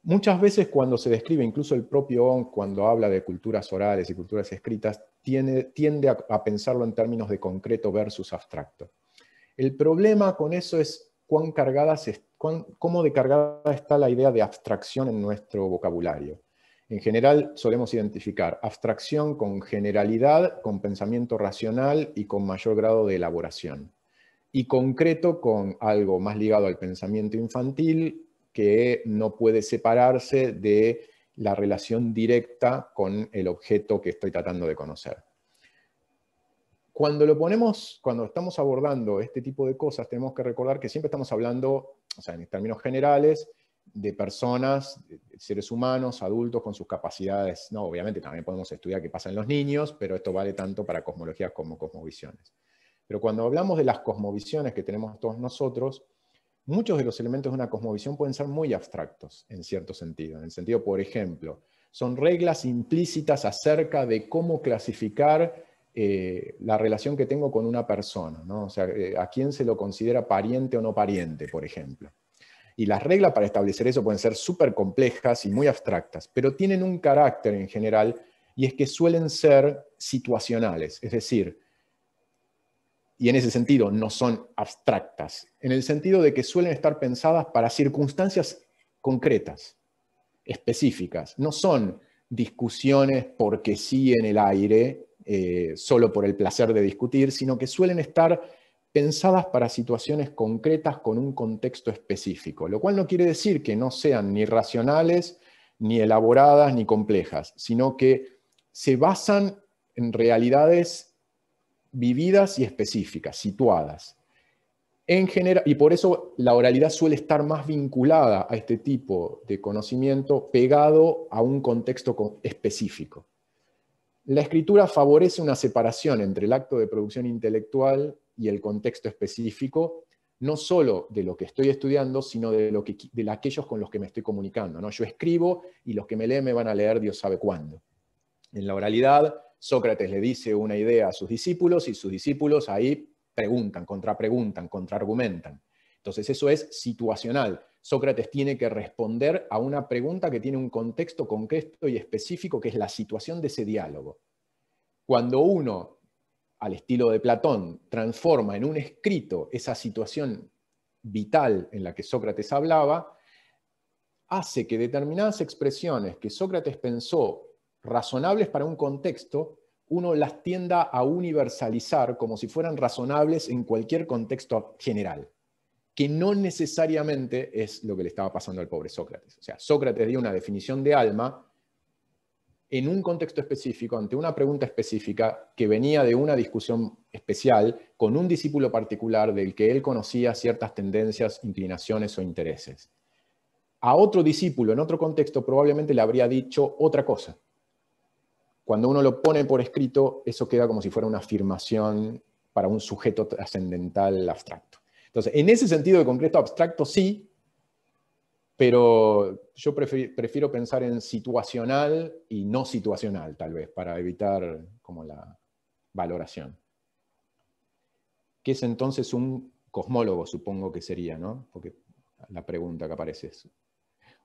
Muchas veces cuando se describe, incluso el propio ONG, cuando habla de culturas orales y culturas escritas, tiende a pensarlo en términos de concreto versus abstracto. El problema con eso es cómo de cargada está la idea de abstracción en nuestro vocabulario. En general solemos identificar abstracción con generalidad, con pensamiento racional y con mayor grado de elaboración. Y concreto con algo más ligado al pensamiento infantil, que no puede separarse de la relación directa con el objeto que estoy tratando de conocer. Cuando estamos abordando este tipo de cosas, tenemos que recordar que siempre estamos hablando, o sea, en términos generales, de personas, de seres humanos, adultos con sus capacidades. No, obviamente también podemos estudiar qué pasa en los niños, pero esto vale tanto para cosmologías como cosmovisiones. Pero cuando hablamos de las cosmovisiones que tenemos todos nosotros, muchos de los elementos de una cosmovisión pueden ser muy abstractos, en cierto sentido. En el sentido, por ejemplo, son reglas implícitas acerca de cómo clasificar la relación que tengo con una persona, ¿no? O sea, a quién se lo considera pariente o no pariente, por ejemplo. Y las reglas para establecer eso pueden ser súper complejas y muy abstractas, pero tienen un carácter en general, y es que suelen ser situacionales, es decir, y en ese sentido no son abstractas, en el sentido de que suelen estar pensadas para circunstancias concretas, específicas. No son discusiones porque sí en el aire, solo por el placer de discutir, sino que suelen estar pensadas para situaciones concretas con un contexto específico, lo cual no quiere decir que no sean ni racionales, ni elaboradas, ni complejas, sino que se basan en realidades vividas y específicas, situadas. En general, y por eso la oralidad suele estar más vinculada a este tipo de conocimiento pegado a un contexto específico. La escritura favorece una separación entre el acto de producción intelectual y el contexto específico, no solo de lo que estoy estudiando, sino de aquellos con los que me estoy comunicando, ¿no? Yo escribo y los que me leen me van a leer Dios sabe cuándo. En la oralidad, Sócrates le dice una idea a sus discípulos y sus discípulos ahí preguntan, contraargumentan. Entonces eso es situacional. Sócrates tiene que responder a una pregunta que tiene un contexto concreto y específico, que es la situación de ese diálogo. Cuando uno, al estilo de Platón, transforma en un escrito esa situación vital en la que Sócrates hablaba, hace que determinadas expresiones que Sócrates pensó razonables para un contexto, uno las tienda a universalizar como si fueran razonables en cualquier contexto general, que no necesariamente es lo que le estaba pasando al pobre Sócrates. O sea, Sócrates dio una definición de alma en un contexto específico, ante una pregunta específica, que venía de una discusión especial con un discípulo particular del que él conocía ciertas tendencias, inclinaciones o intereses. A otro discípulo, en otro contexto, probablemente le habría dicho otra cosa. Cuando uno lo pone por escrito, eso queda como si fuera una afirmación para un sujeto trascendental abstracto. Entonces, en ese sentido de concreto abstracto, sí, pero yo prefiero pensar en situacional y no situacional, tal vez, para evitar como la valoración. ¿Qué es entonces un cosmólogo? Supongo que sería, ¿no? Porque la pregunta que aparece es.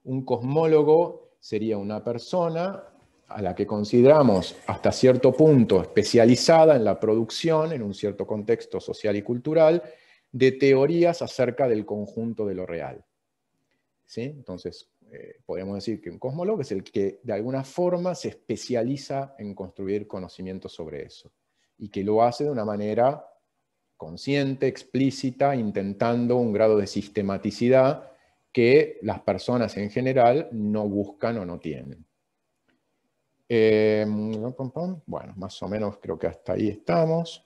Un cosmólogo sería una persona a la que consideramos hasta cierto punto especializada en la producción, en un cierto contexto social y cultural, de teorías acerca del conjunto de lo real. ¿Sí? Entonces, podemos decir que un cosmólogo es el que de alguna forma se especializa en construir conocimientos sobre eso, y que lo hace de una manera consciente, explícita, intentando un grado de sistematicidad que las personas en general no buscan o no tienen. Bueno, más o menos creo que hasta ahí estamos.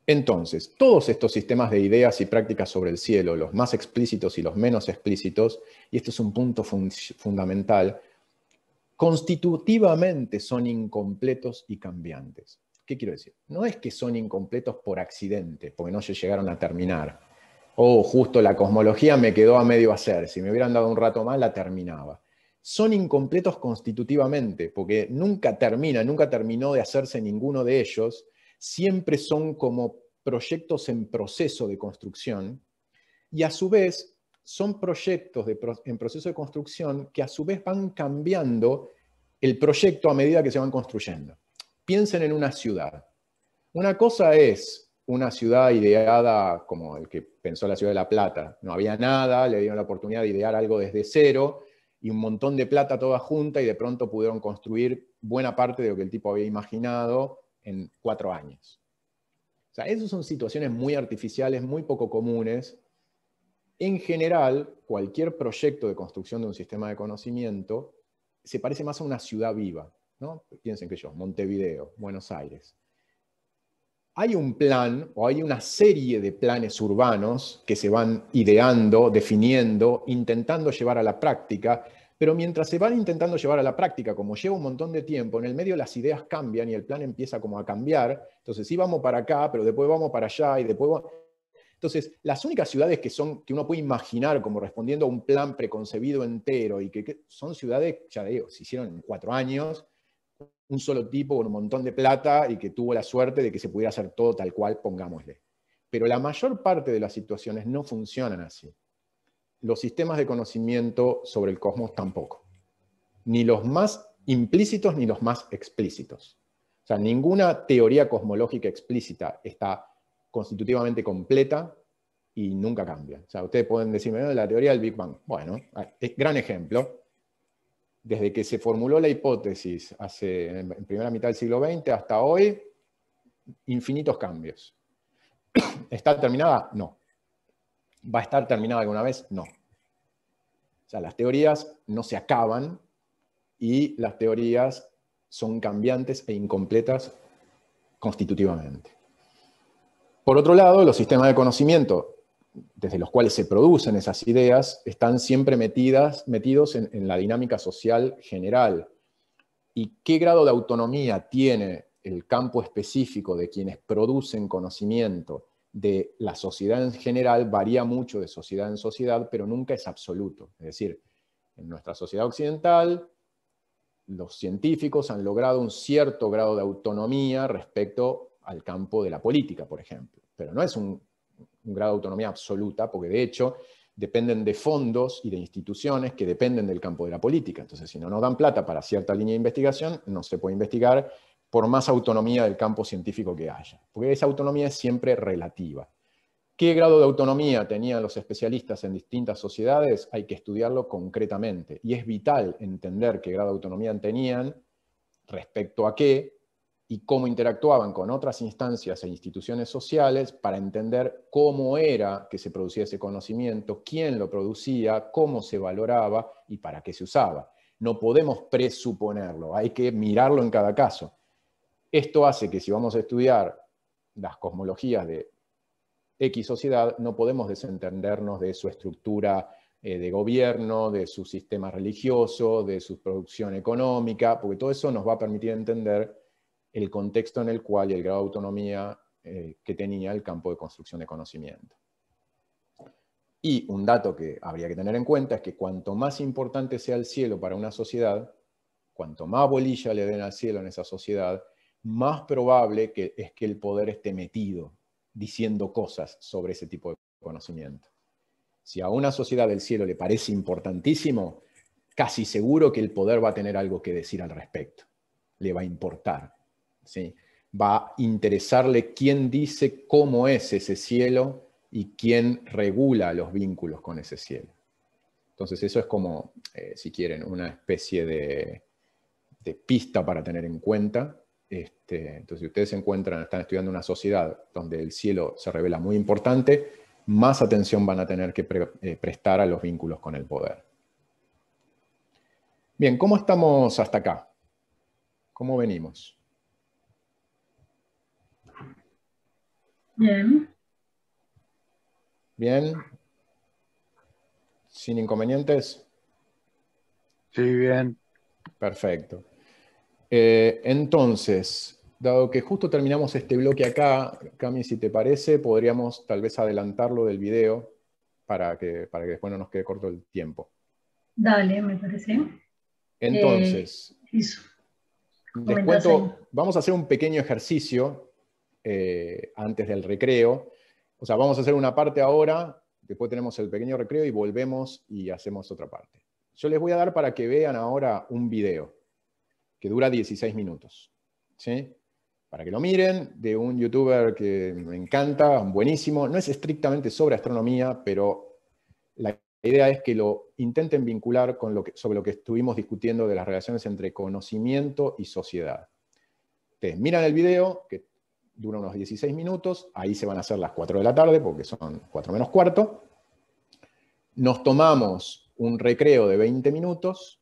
Entonces, todos estos sistemas de ideas y prácticas sobre el cielo, los más explícitos y los menos explícitos, y esto es un punto fundamental, constitutivamente son incompletos y cambiantes. ¿Qué quiero decir? No es que son incompletos por accidente, porque no se llegaron a terminar. O justo la cosmología me quedó a medio hacer, si me hubieran dado un rato más la terminaba. Son incompletos constitutivamente, porque nunca terminó de hacerse ninguno de ellos. Siempre son como proyectos en proceso de construcción, y a su vez son proyectos en proceso de construcción que a su vez van cambiando el proyecto a medida que se van construyendo. Piensen en una ciudad. Una cosa es una ciudad ideada como el que pensó la ciudad de La Plata. No había nada, le dieron la oportunidad de idear algo desde cero, y un montón de plata toda junta, y de pronto pudieron construir buena parte de lo que el tipo había imaginado en 4 años. O sea, esas son situaciones muy artificiales, muy poco comunes. En general, cualquier proyecto de construcción de un sistema de conocimiento se parece más a una ciudad viva, ¿no? Piensen que yo, Montevideo, Buenos Aires. Hay un plan, o hay una serie de planes urbanos que se van ideando, definiendo, intentando llevar a la práctica, pero mientras se van intentando llevar a la práctica, como lleva un montón de tiempo, en el medio las ideas cambian y el plan empieza como a cambiar. Entonces sí vamos para acá, pero después vamos para allá, y después vamos... Entonces, las únicas ciudades que uno puede imaginar como respondiendo a un plan preconcebido entero, y que son ciudades, ya digo, se hicieron en 4 años, un solo tipo con un montón de plata y que tuvo la suerte de que se pudiera hacer todo tal cual, pongámosle. Pero la mayor parte de las situaciones no funcionan así. Los sistemas de conocimiento sobre el cosmos tampoco. Ni los más implícitos ni los más explícitos. O sea, ninguna teoría cosmológica explícita está constitutivamente completa y nunca cambia. O sea, ustedes pueden decirme, la teoría del Big Bang. Bueno, gran ejemplo. Desde que se formuló la hipótesis en primera mitad del siglo XX hasta hoy, infinitos cambios. ¿Está terminada? No. ¿Va a estar terminada alguna vez? No. O sea, las teorías no se acaban, y las teorías son cambiantes e incompletas constitutivamente. Por otro lado, los sistemas de conocimiento desde los cuales se producen esas ideas están siempre metidos en la dinámica social general. ¿Y qué grado de autonomía tiene el campo específico de quienes producen conocimiento de la sociedad en general varía mucho de sociedad en sociedad, pero nunca es absoluto. Es decir, en nuestra sociedad occidental, los científicos han logrado un cierto grado de autonomía respecto al campo de la política, por ejemplo. Pero no es un grado de autonomía absoluta, porque de hecho dependen de fondos y de instituciones que dependen del campo de la política. Entonces, si no nos dan plata para cierta línea de investigación, no se puede investigar por más autonomía del campo científico que haya. Porque esa autonomía es siempre relativa. ¿Qué grado de autonomía tenían los especialistas en distintas sociedades? Hay que estudiarlo concretamente. Y es vital entender qué grado de autonomía tenían, respecto a qué, y cómo interactuaban con otras instancias e instituciones sociales para entender cómo era que se producía ese conocimiento, quién lo producía, cómo se valoraba y para qué se usaba. No podemos presuponerlo, hay que mirarlo en cada caso. Esto hace que si vamos a estudiar las cosmologías de X sociedad, no podemos desentendernos de su estructura de gobierno, de su sistema religioso, de su producción económica, porque todo eso nos va a permitir entender el contexto en el cual y el grado de autonomía que tenía el campo de construcción de conocimiento. Y un dato que habría que tener en cuenta es que cuanto más importante sea el cielo para una sociedad, cuanto más bolilla le den al cielo en esa sociedad, más probable es que el poder esté metido diciendo cosas sobre ese tipo de conocimiento. Si a una sociedad el cielo le parece importantísimo, casi seguro que el poder va a tener algo que decir al respecto. Le va a importar. ¿Sí? Va a interesarle quién dice cómo es ese cielo y quién regula los vínculos con ese cielo. Entonces eso es como, si quieren, una especie de pista para tener en cuenta. Entonces si ustedes están estudiando una sociedad donde el cielo se revela muy importante, más atención van a tener que prestar a los vínculos con el poder. Bien, ¿cómo estamos hasta acá? ¿Cómo venimos? Bien. Bien. ¿Sin inconvenientes? Sí, bien. Perfecto. Entonces, dado que justo terminamos este bloque acá, Cami, si te parece, podríamos tal vez adelantarlo del video para que después no nos quede corto el tiempo. Dale, me parece. Entonces, Eso. les cuento, vamos a hacer un pequeño ejercicio antes del recreo. O sea, vamos a hacer una parte ahora, después tenemos el pequeño recreo y volvemos y hacemos otra parte. Yo les voy a dar para que vean ahora un video que dura 16 minutos. ¿Sí? Para que lo miren, de un youtuber que me encanta, buenísimo. No es estrictamente sobre astronomía, pero la idea es que lo intenten vincular con sobre lo que estuvimos discutiendo de las relaciones entre conocimiento y sociedad. Ustedes miran el video, que dura unos 16 minutos, ahí se van a hacer las 4 de la tarde, porque son 4 menos cuarto. Nos tomamos un recreo de 20 minutos,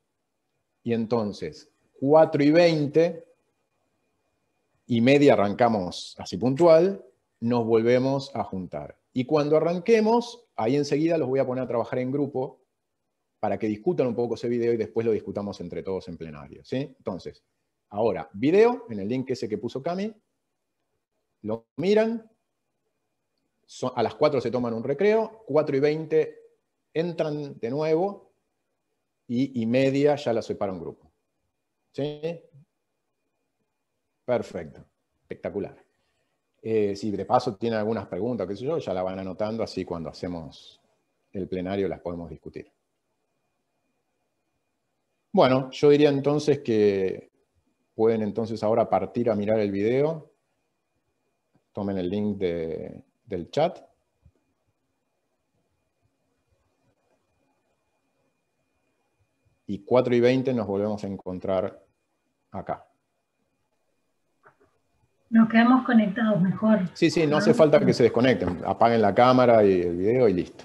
y entonces 4:20 y media arrancamos así puntual, nos volvemos a juntar. Y cuando arranquemos, ahí enseguida los voy a poner a trabajar en grupo para que discutan un poco ese video y después lo discutamos entre todos en plenario. ¿Sí? Entonces, ahora, video, en el link ese que puso Cami, lo miran, a las 4 se toman un recreo, 4:20 entran de nuevo y media ya la separa un grupo. ¿Sí? Perfecto, espectacular. Si de paso tienen algunas preguntas, qué sé yo, ya la van anotando, así cuando hacemos el plenario las podemos discutir. Bueno, yo diría entonces que pueden entonces ahora partir a mirar el video. Tomen el link del chat. Y 4:20 nos volvemos a encontrar acá. Nos quedamos conectados mejor. Sí, no hace falta que se desconecten. Apaguen la cámara y el video y listo.